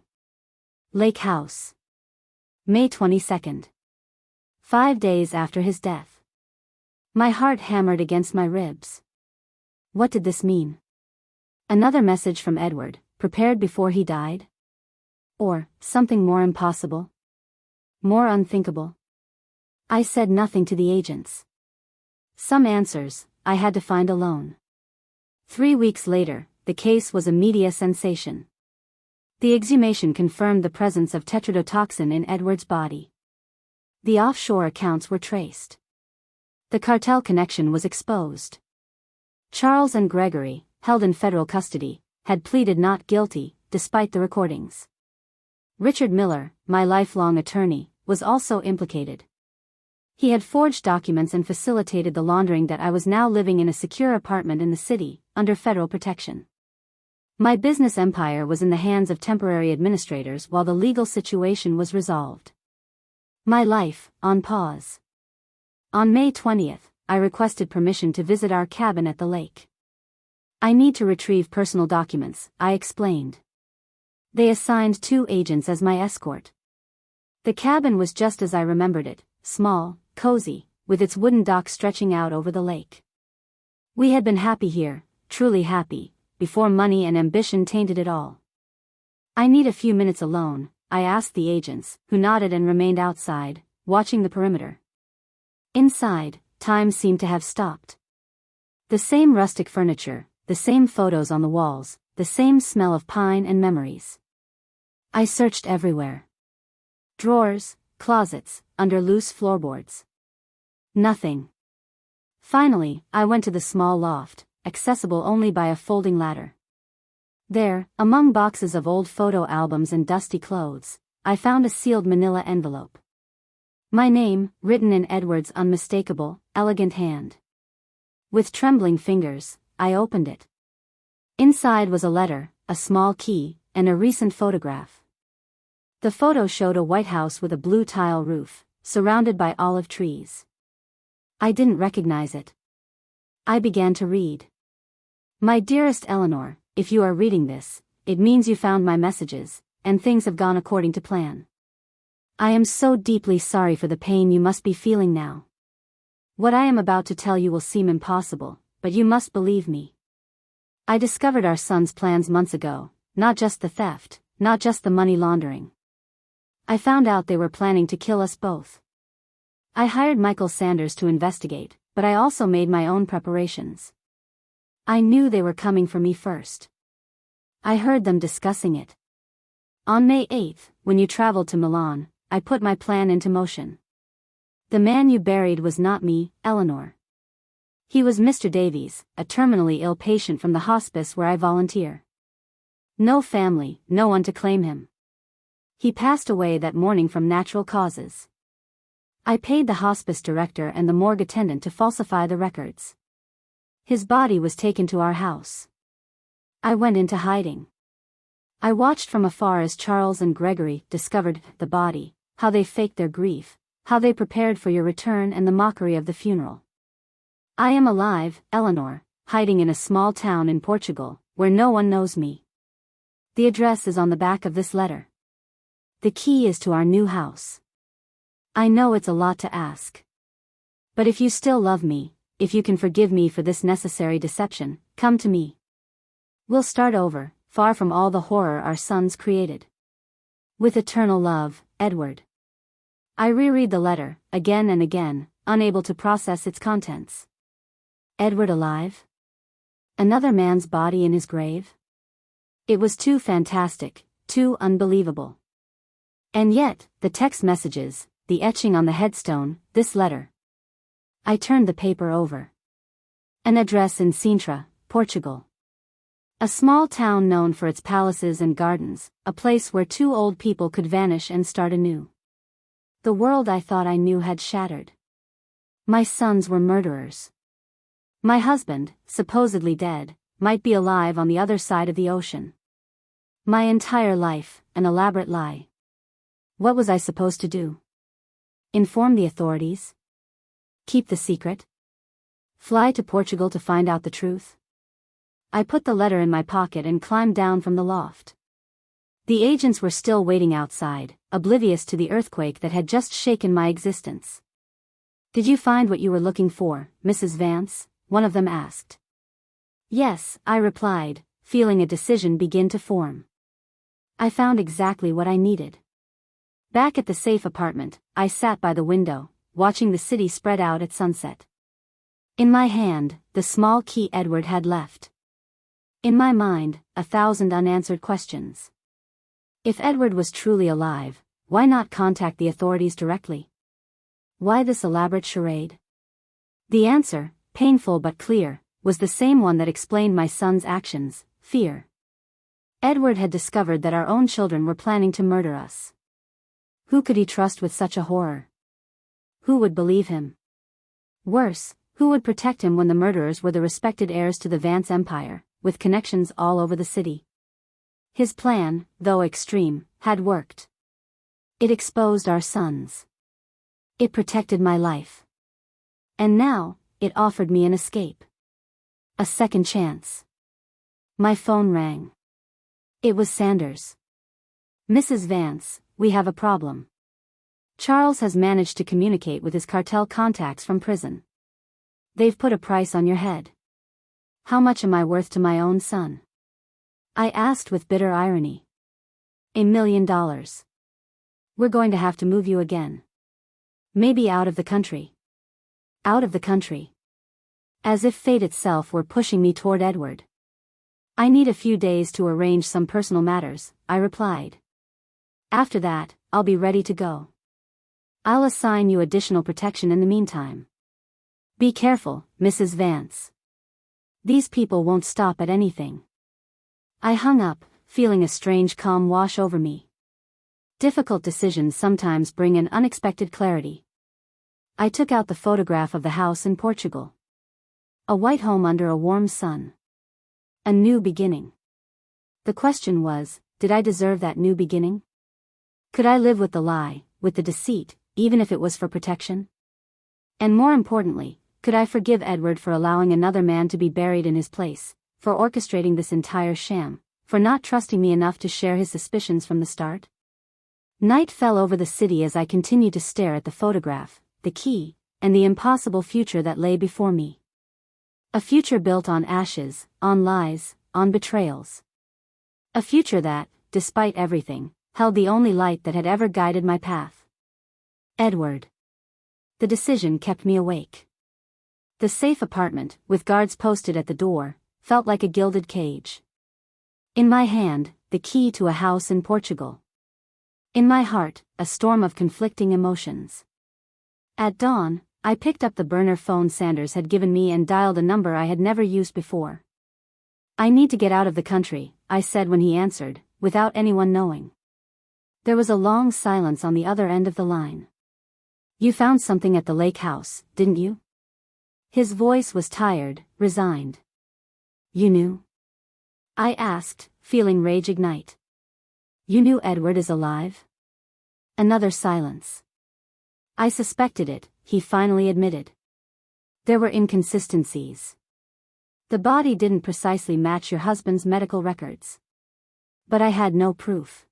Lake House. May 22nd. 5 days after his death. My heart hammered against my ribs. What did this mean? Another message from Edward, prepared before he died? Or, something more impossible? More unthinkable? I said nothing to the agents. Some answers, I had to find alone. 3 weeks later, the case was a media sensation. The exhumation confirmed the presence of tetrodotoxin in Edward's body. The offshore accounts were traced. The cartel connection was exposed. Charles and Gregory, held in federal custody, had pleaded not guilty, despite the recordings. Richard Miller, my lifelong attorney, was also implicated. He had forged documents and facilitated the laundering that I was now living in a secure apartment in the city, under federal protection. My business empire was in the hands of temporary administrators while the legal situation was resolved. My life, on pause. On May 20th, I requested permission to visit our cabin at the lake. I need to retrieve personal documents, I explained. They assigned 2 agents as my escort. The cabin was just as I remembered it, small, cozy, with its wooden dock stretching out over the lake. We had been happy here, truly happy, before money and ambition tainted it all. I need a few minutes alone, I asked the agents, who nodded and remained outside, watching the perimeter. Inside, time seemed to have stopped. The same rustic furniture, the same photos on the walls, the same smell of pine and memories. I searched everywhere. Drawers, closets, under loose floorboards. Nothing. Finally, I went to the small loft, accessible only by a folding ladder. There, among boxes of old photo albums and dusty clothes, I found a sealed manila envelope. My name, written in Edward's unmistakable, elegant hand. With trembling fingers, I opened it. Inside was a letter, a small key, and a recent photograph. The photo showed a white house with a blue tile roof, surrounded by olive trees. I didn't recognize it. I began to read. My dearest Eleanor, if you are reading this, it means you found my messages, and things have gone according to plan. I am so deeply sorry for the pain you must be feeling now. What I am about to tell you will seem impossible, but you must believe me. I discovered our son's plans months ago, not just the theft, not just the money laundering. I found out they were planning to kill us both. I hired Michael Sanders to investigate, but I also made my own preparations. I knew they were coming for me first. I heard them discussing it. On May 8th, when you traveled to Milan, I put my plan into motion. The man you buried was not me, Eleanor. He was Mr. Davies, a terminally ill patient from the hospice where I volunteer. No family, no one to claim him. He passed away that morning from natural causes. I paid the hospice director and the morgue attendant to falsify the records. His body was taken to our house. I went into hiding. I watched from afar as Charles and Gregory discovered the body, how they faked their grief, how they prepared for your return and the mockery of the funeral. I am alive, Eleanor, hiding in a small town in Portugal, where no one knows me. The address is on the back of this letter. The key is to our new house. I know it's a lot to ask. But if you still love me, if you can forgive me for this necessary deception, come to me. We'll start over, far from all the horror our sons created. With eternal love, Edward. I reread the letter, again and again, unable to process its contents. Edward alive? Another man's body in his grave? It was too fantastic, too unbelievable. And yet, the text messages, the etching on the headstone, this letter. I turned the paper over. An address in Sintra, Portugal. A small town known for its palaces and gardens, a place where two old people could vanish and start anew. The world I thought I knew had shattered. My sons were murderers. My husband, supposedly dead, might be alive on the other side of the ocean. My entire life, an elaborate lie. What was I supposed to do? Inform the authorities? Keep the secret? Fly to Portugal to find out the truth? I put the letter in my pocket and climbed down from the loft. The agents were still waiting outside, oblivious to the earthquake that had just shaken my existence. Did you find what you were looking for, Mrs. Vance? One of them asked. Yes, I replied, feeling a decision begin to form. I found exactly what I needed. Back at the safe apartment, I sat by the window, watching the city spread out at sunset. In my hand, the small key Edward had left. In my mind, 1,000 unanswered questions. If Edward was truly alive, why not contact the authorities directly? Why this elaborate charade? The answer, painful but clear, was the same one that explained my son's actions: fear. Edward had discovered that our own children were planning to murder us. Who could he trust with such a horror? Who would believe him? Worse, who would protect him when the murderers were the respected heirs to the Vance empire, with connections all over the city? His plan, though extreme, had worked. It exposed our sons. It protected my life. And now, it offered me an escape. A second chance. My phone rang. It was Sanders. Mrs. Vance, we have a problem. Charles has managed to communicate with his cartel contacts from prison. They've put a price on your head. How much am I worth to my own son? I asked with bitter irony. $1 million. We're going to have to move you again. Maybe out of the country. Out of the country. As if fate itself were pushing me toward Edward. I need a few days to arrange some personal matters, I replied. After that, I'll be ready to go. I'll assign you additional protection in the meantime. Be careful, Mrs. Vance. These people won't stop at anything. I hung up, feeling a strange calm wash over me. Difficult decisions sometimes bring an unexpected clarity. I took out the photograph of the house in Portugal. A white home under a warm sun. A new beginning. The question was, did I deserve that new beginning? Could I live with the lie, with the deceit, even if it was for protection? And more importantly, could I forgive Edward for allowing another man to be buried in his place, for orchestrating this entire sham, for not trusting me enough to share his suspicions from the start? Night fell over the city as I continued to stare at the photograph, the key, and the impossible future that lay before me. A future built on ashes, on lies, on betrayals. A future that, despite everything, held the only light that had ever guided my path. Edward. The decision kept me awake. The safe apartment, with guards posted at the door, felt like a gilded cage. In my hand, the key to a house in Portugal. In my heart, a storm of conflicting emotions. At dawn, I picked up the burner phone Sanders had given me and dialed a number I had never used before. "I need to get out of the country," I said when he answered, without anyone knowing. There was a long silence on the other end of the line. "You found something at the lake house, didn't you?" His voice was tired, resigned. "You knew?" I asked, feeling rage ignite. "You knew Edward is alive?" Another silence. "I suspected it," he finally admitted. "There were inconsistencies. The body didn't precisely match your husband's medical records. But I had no proof.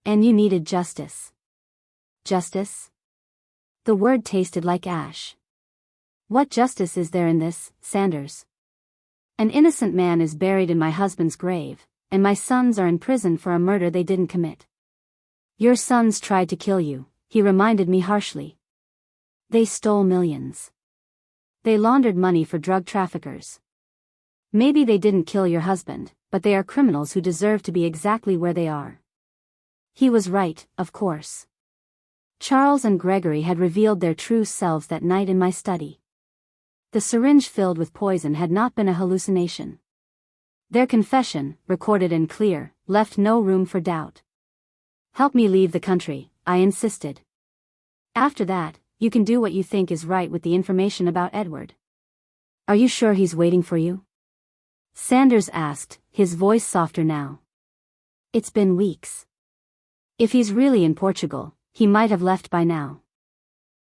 And you needed justice." "Justice?" The word tasted like ash. "What justice is there in this, Sanders? An innocent man is buried in my husband's grave, and my sons are in prison for a murder they didn't commit." "Your sons tried to kill you," he reminded me harshly. "They stole millions. They laundered money for drug traffickers. Maybe they didn't kill your husband, but they are criminals who deserve to be exactly where they are." He was right, of course. Charles and Gregory had revealed their true selves that night in my study. The syringe filled with poison had not been a hallucination. Their confession, recorded and clear, left no room for doubt. "Help me leave the country," I insisted. "After that, you can do what you think is right with the information about Edward." "Are you sure he's waiting for you?" Sanders asked, his voice softer now. "It's been weeks. If he's really in Portugal, he might have left by now."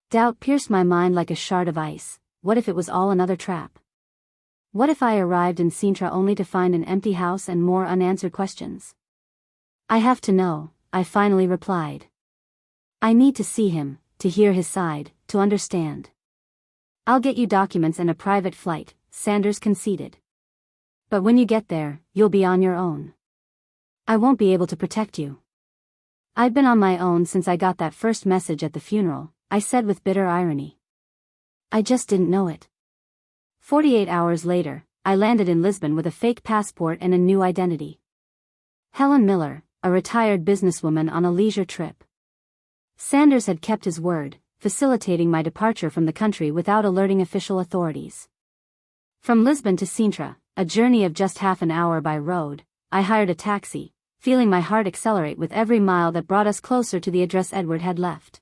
Doubt pierced my mind like a shard of ice. What if it was all another trap? What if I arrived in Sintra only to find an empty house and more unanswered questions? "I have to know," I finally replied. "I need to see him, to hear his side, to understand." "I'll get you documents and a private flight," Sanders conceded. "But when you get there, you'll be on your own. I won't be able to protect you." "I've been on my own since I got that first message at the funeral," I said with bitter irony. "I just didn't know it." 48 hours later, I landed in Lisbon with a fake passport and a new identity. Helen Miller, a retired businesswoman on a leisure trip. Sanders had kept his word, facilitating my departure from the country without alerting official authorities. From Lisbon to Sintra, a journey of just half an hour by road, I hired a taxi, feeling my heart accelerate with every mile that brought us closer to the address Edward had left.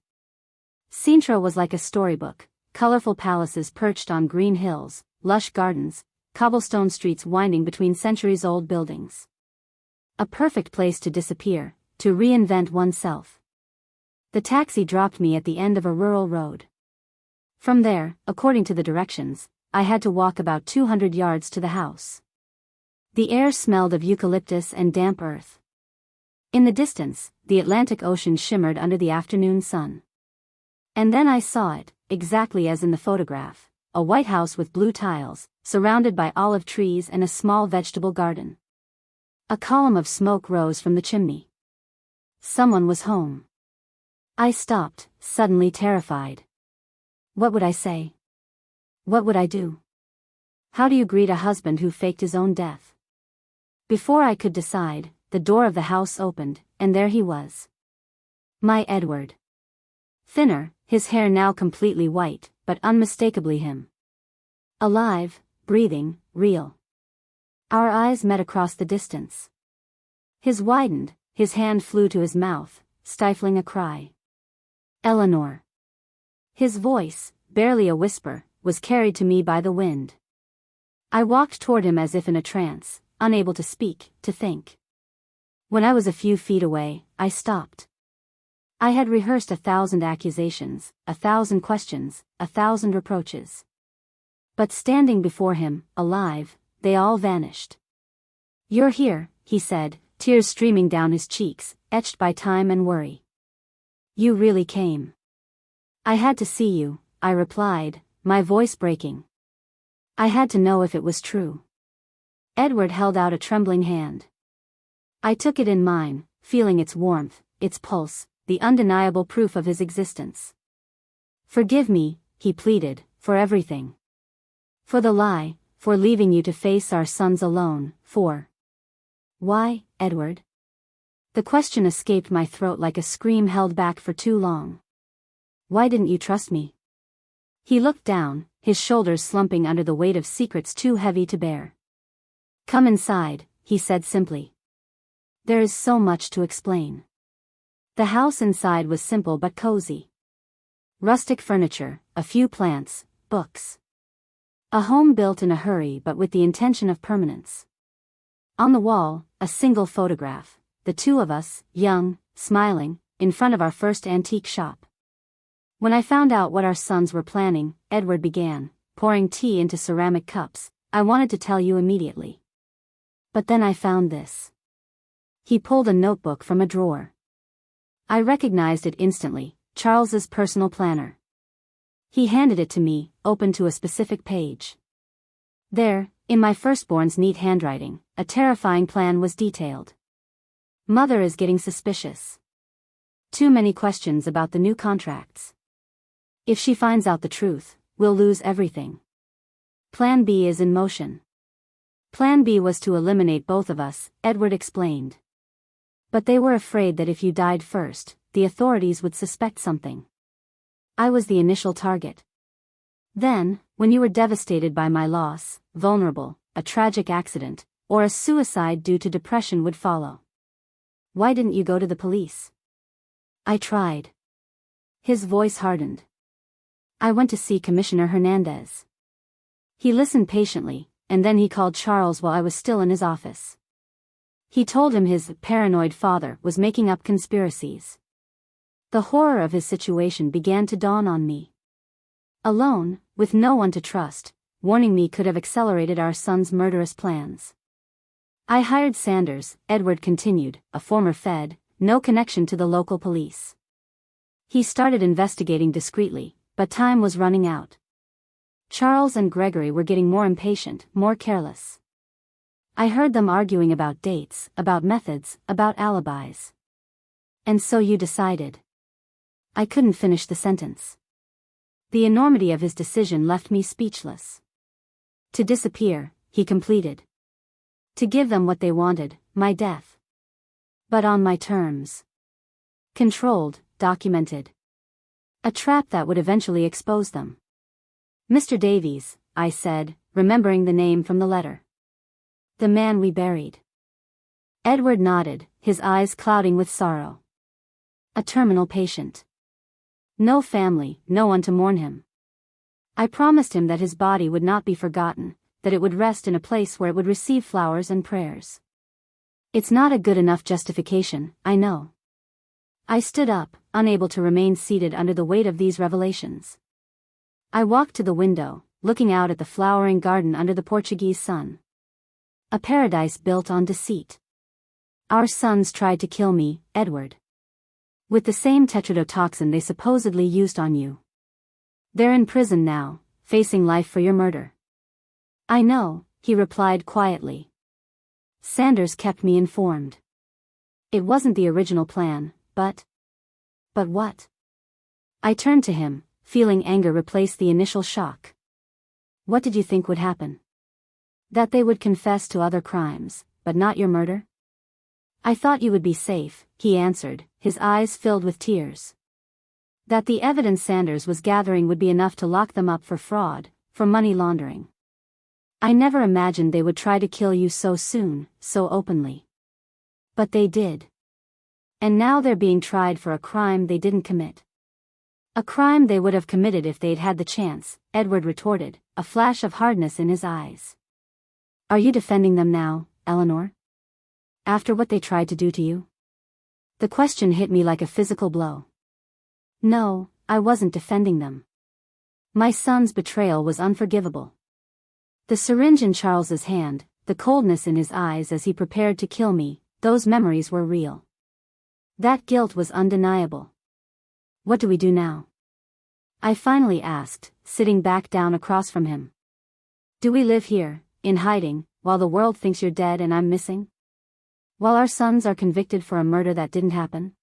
Sintra was like a storybook. Colorful palaces perched on green hills, lush gardens, cobblestone streets winding between centuries-old buildings. A perfect place to disappear, to reinvent oneself. The taxi dropped me at the end of a rural road. From there, according to the directions, I had to walk about 200 yards to the house. The air smelled of eucalyptus and damp earth. In the distance, the Atlantic Ocean shimmered under the afternoon sun. And then I saw it, exactly as in the photograph, a white house with blue tiles, surrounded by olive trees and a small vegetable garden. A column of smoke rose from the chimney. Someone was home. I stopped, suddenly terrified. What would I say? What would I do? How do you greet a husband who faked his own death? Before I could decide, the door of the house opened, and there he was. My Edward. Thinner, his hair now completely white, but unmistakably him. Alive, breathing, real. Our eyes met across the distance. His widened, his hand flew to his mouth, stifling a cry. "Eleanor." His voice, barely a whisper, was carried to me by the wind. I walked toward him as if in a trance, unable to speak, to think. When I was a few feet away, I stopped. I had rehearsed 1,000 accusations, 1,000 questions, 1,000 reproaches. But standing before him, alive, they all vanished. "You're here," he said, tears streaming down his cheeks, etched by time and worry. "You really came." "I had to see you," I replied, my voice breaking. I had to know if it was true. Edward held out a trembling hand. I took it in mine, feeling its warmth, its pulse, the undeniable proof of his existence. Forgive me, he pleaded, for everything. For the lie, for leaving you to face our sons alone, for... Why, Edward? The question escaped my throat like a scream held back for too long. Why didn't you trust me? He looked down, his shoulders slumping under the weight of secrets too heavy to bear. Come inside, he said simply. There is so much to explain. The house inside was simple but cozy. Rustic furniture, a few plants, books. A home built in a hurry but with the intention of permanence. On the wall, a single photograph, the two of us, young, smiling, in front of our first antique shop. When I found out what our sons were planning, Edward began, pouring tea into ceramic cups. I wanted to tell you immediately. But then I found this. He pulled a notebook from a drawer. I recognized it instantly, Charles's personal planner. He handed it to me, open to a specific page. There, in my firstborn's neat handwriting, a terrifying plan was detailed. Mother is getting suspicious. Too many questions about the new contracts. If she finds out the truth, we'll lose everything. Plan B is in motion. Plan B was to eliminate both of us, Edward explained. But they were afraid that if you died first, the authorities would suspect something. I was the initial target. Then, when you were devastated by my loss, vulnerable, a tragic accident, or a suicide due to depression would follow. Why didn't you go to the police? I tried. His voice hardened. I went to see Commissioner Hernandez. He listened patiently, and then he called Charles while I was still in his office. He told him his paranoid father was making up conspiracies. The horror of his situation began to dawn on me. Alone, with no one to trust, warning me could have accelerated our son's murderous plans. I hired Sanders, Edward continued, a former Fed, no connection to the local police. He started investigating discreetly, but time was running out. Charles and Gregory were getting more impatient, more careless. I heard them arguing about dates, about methods, about alibis. And so you decided. I couldn't finish the sentence. The enormity of his decision left me speechless. To disappear, he completed. To give them what they wanted, my death. But on my terms. Controlled, documented. A trap that would eventually expose them. Mr. Davies, I said, remembering the name from the letter. The man we buried. Edward nodded, his eyes clouding with sorrow. A terminal patient. No family, no one to mourn him. I promised him that his body would not be forgotten, that it would rest in a place where it would receive flowers and prayers. It's not a good enough justification, I know. I stood up, unable to remain seated under the weight of these revelations. I walked to the window, looking out at the flowering garden under the Portuguese sun. A paradise built on deceit. Our sons tried to kill me, Edward. With the same tetrodotoxin they supposedly used on you. They're in prison now, facing life for your murder. I know, he replied quietly. Sanders kept me informed. It wasn't the original plan, but what? I turned to him, feeling anger replace the initial shock. What did you think would happen? That they would confess to other crimes, but not your murder? I thought you would be safe, he answered, his eyes filled with tears. That the evidence Sanders was gathering would be enough to lock them up for fraud, for money laundering. I never imagined they would try to kill you so soon, so openly. But they did. And now they're being tried for a crime they didn't commit. A crime they would have committed if they'd had the chance, Edward retorted, a flash of hardness in his eyes. Are you defending them now, Eleanor? After what they tried to do to you? The question hit me like a physical blow. No, I wasn't defending them. My son's betrayal was unforgivable. The syringe in Charles's hand, the coldness in his eyes as he prepared to kill me, those memories were real. That guilt was undeniable. What do we do now? I finally asked, sitting back down across from him. Do we live here, in hiding, while the world thinks you're dead and I'm missing? While our sons are convicted for a murder that didn't happen?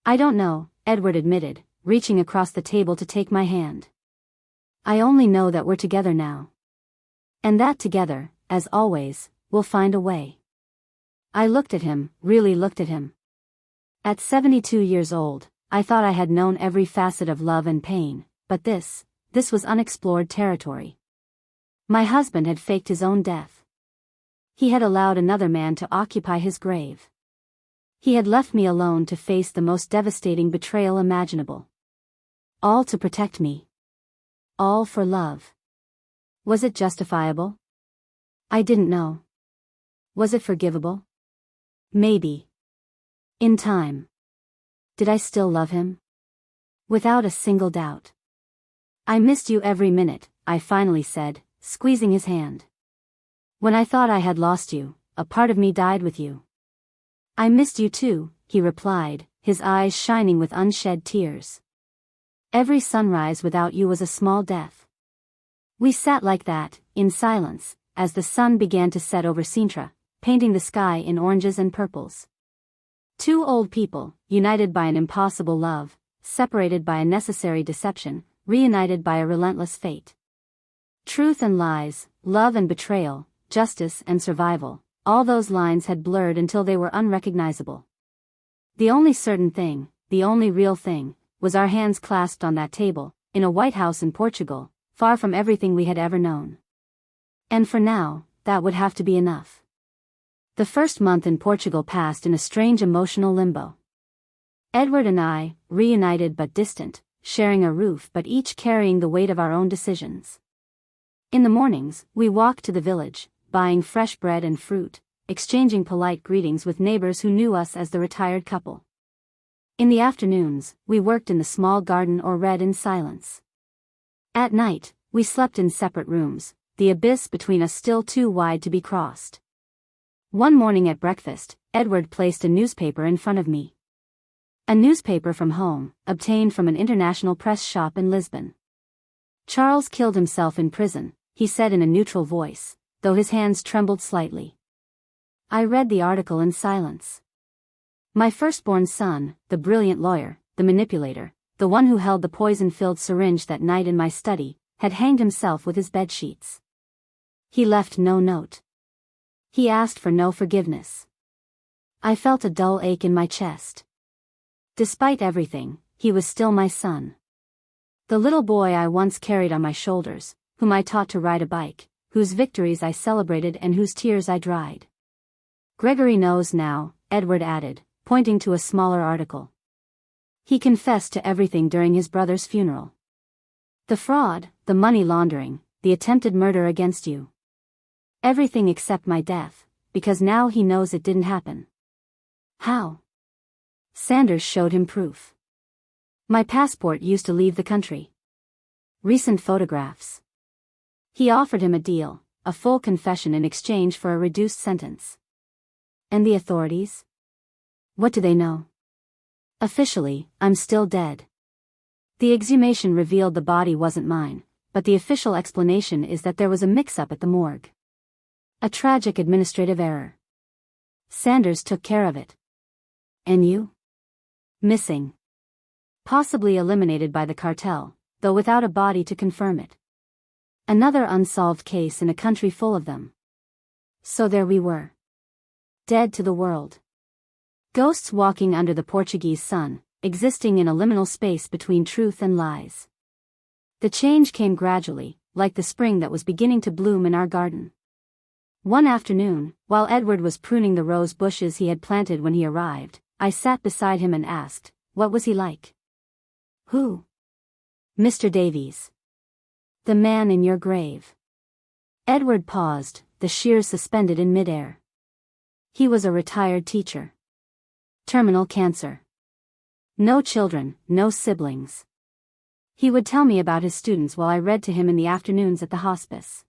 I don't know, Edward admitted, reaching across the table to take my hand. I only know that we're together now. And that together, as always, we'll find a way. I looked at him, really looked at him. At 72 years old, I thought I had known every facet of love and pain, but this was unexplored territory. My husband had faked his own death. He had allowed another man to occupy his grave. He had left me alone to face the most devastating betrayal imaginable. All to protect me. All for love. Was it justifiable? I didn't know. Was it forgivable? Maybe. In time. Did I still love him? Without a single doubt. I missed you every minute, I finally said, squeezing his hand. When I thought I had lost you, a part of me died with you. I missed you too, he replied, his eyes shining with unshed tears. Every sunrise without you was a small death. We sat like that, in silence, as the sun began to set over Sintra, painting the sky in oranges and purples. Two old people, united by an impossible love, separated by a necessary deception, reunited by a relentless fate. Truth and lies, love and betrayal, justice and survival, all those lines had blurred until they were unrecognizable. The only certain thing, the only real thing, was our hands clasped on that table, in a white house in Portugal, far from everything we had ever known. And for now, that would have to be enough. The first month in Portugal passed in a strange emotional limbo. Edward and I, reunited but distant, sharing a roof but each carrying the weight of our own decisions. In the mornings, we walked to the village, buying fresh bread and fruit, exchanging polite greetings with neighbors who knew us as the retired couple. In the afternoons, we worked in the small garden or read in silence. At night, we slept in separate rooms, the abyss between us still too wide to be crossed. One morning at breakfast, Edward placed a newspaper in front of me. A newspaper from home, obtained from an international press shop in Lisbon. Charles killed himself in prison, he said in a neutral voice, though his hands trembled slightly. I read the article in silence. My firstborn son, the brilliant lawyer, the manipulator, the one who held the poison-filled syringe that night in my study, had hanged himself with his bedsheets. He left no note. He asked for no forgiveness. I felt a dull ache in my chest. Despite everything, he was still my son. The little boy I once carried on my shoulders, whom I taught to ride a bike, whose victories I celebrated and whose tears I dried. Gregory knows now, Edward added, pointing to a smaller article. He confessed to everything during his brother's funeral. The fraud, the money laundering, the attempted murder against you. Everything except my death, because now he knows it didn't happen. How? Sanders showed him proof. My passport used to leave the country. Recent photographs. He offered him a deal, a full confession in exchange for a reduced sentence. And the authorities? What do they know? Officially, I'm still dead. The exhumation revealed the body wasn't mine, but the official explanation is that there was a mix-up at the morgue. A tragic administrative error. Sanders took care of it. And you? Missing. Possibly eliminated by the cartel, though without a body to confirm it. Another unsolved case in a country full of them. So there we were. Dead to the world. Ghosts walking under the Portuguese sun, existing in a liminal space between truth and lies. The change came gradually, like the spring that was beginning to bloom in our garden. One afternoon, while Edward was pruning the rose bushes he had planted when he arrived, I sat beside him and asked, what was he like? Who? Mr. Davies. The man in your grave. Edward paused, the shears suspended in midair. He was a retired teacher. Terminal cancer. No children, no siblings. He would tell me about his students while I read to him in the afternoons at the hospice.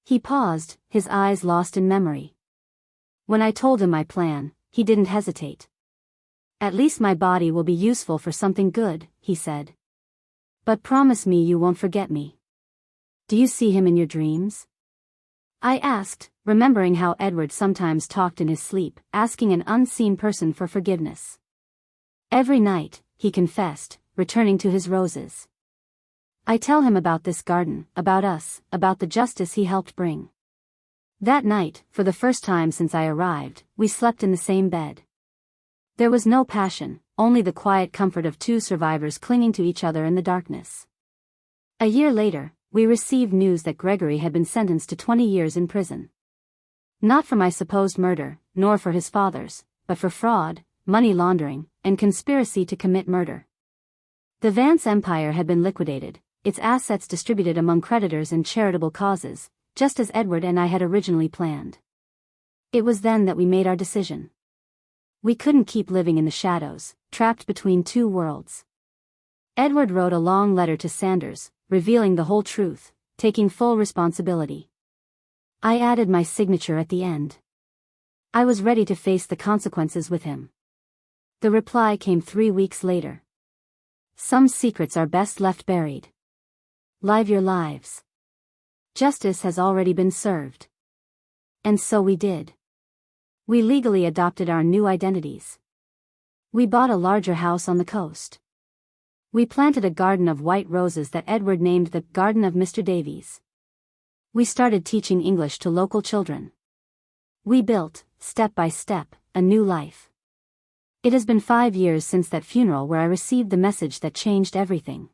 He paused, his eyes lost in memory. When I told him my plan, he didn't hesitate. At least my body will be useful for something good, he said. But promise me you won't forget me. Do you see him in your dreams? I asked, remembering how Edward sometimes talked in his sleep, asking an unseen person for forgiveness. Every night, he confessed, returning to his roses. I tell him about this garden, about us, about the justice he helped bring. That night, for the first time since I arrived, we slept in the same bed. There was no passion, only the quiet comfort of two survivors clinging to each other in the darkness. A year later, we received news that Gregory had been sentenced to 20 years in prison. Not for my supposed murder, nor for his father's, but for fraud, money laundering, and conspiracy to commit murder. The Vance empire had been liquidated, its assets distributed among creditors and charitable causes, just as Edward and I had originally planned. It was then that we made our decision. We couldn't keep living in the shadows, trapped between two worlds. Edward wrote a long letter to Sanders, revealing the whole truth, taking full responsibility. I added my signature at the end. I was ready to face the consequences with him. The reply came 3 weeks later. Some secrets are best left buried. Live your lives. Justice has already been served. And so we did. We legally adopted our new identities. We bought a larger house on the coast. We planted a garden of white roses that Edward named the Garden of Mr. Davies. We started teaching English to local children. We built, step by step, a new life. It has been 5 years since that funeral where I received the message that changed everything.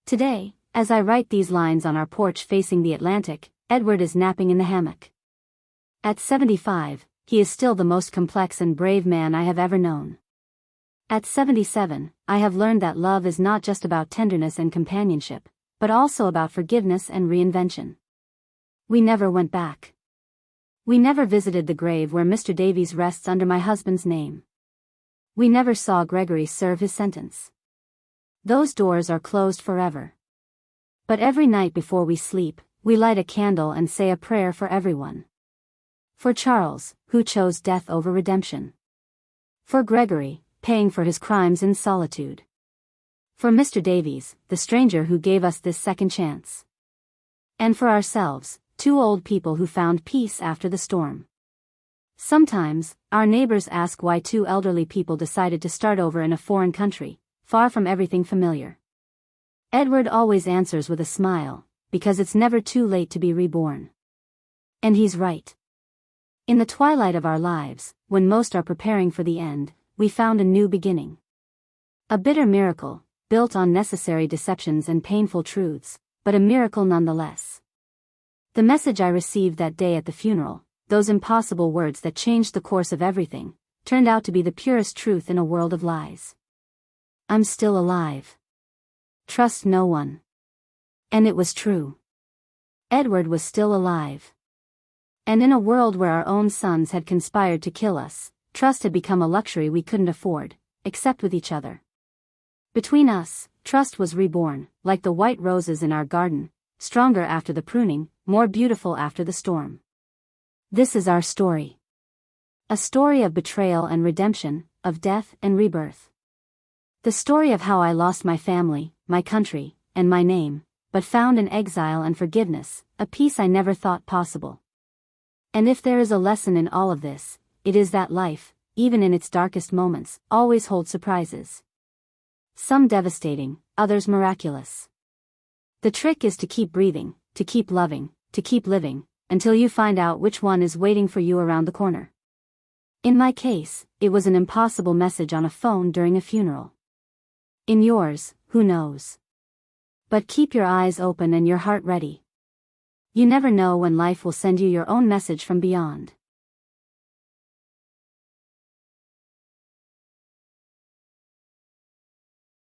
Today, as I write these lines on our porch facing the Atlantic, Edward is napping in the hammock. At 75, he is still the most complex and brave man I have ever known. At 77, I have learned that love is not just about tenderness and companionship, but also about forgiveness and reinvention. We never went back. We never visited the grave where Mr. Davies rests under my husband's name. We never saw Gregory serve his sentence. Those doors are closed forever. But every night before we sleep, we light a candle and say a prayer for everyone. For Charles, who chose death over redemption. For Gregory, paying for his crimes in solitude. For Mr. Davies, the stranger who gave us this second chance. And for ourselves, two old people who found peace after the storm. Sometimes, our neighbors ask why two elderly people decided to start over in a foreign country, far from everything familiar. Edward always answers with a smile, because it's never too late to be reborn. And he's right. In the twilight of our lives, when most are preparing for the end, we found a new beginning. A bitter miracle, built on necessary deceptions and painful truths, but a miracle nonetheless. The message I received that day at the funeral, those impossible words that changed the course of everything, turned out to be the purest truth in a world of lies. I'm still alive. Trust no one. And it was true. Edward was still alive. And in a world where our own sons had conspired to kill us, trust had become a luxury we couldn't afford, except with each other. Between us, trust was reborn, like the white roses in our garden, stronger after the pruning, more beautiful after the storm. This is our story. A story of betrayal and redemption, of death and rebirth. The story of how I lost my family, my country, and my name, but found in exile and forgiveness, a peace I never thought possible. And if there is a lesson in all of this, it is that life, even in its darkest moments, always holds surprises. Some devastating, others miraculous. The trick is to keep breathing, to keep loving, to keep living, until you find out which one is waiting for you around the corner. In my case, it was an impossible message on a phone during a funeral. In yours, who knows? But keep your eyes open and your heart ready. You never know when life will send you your own message from beyond.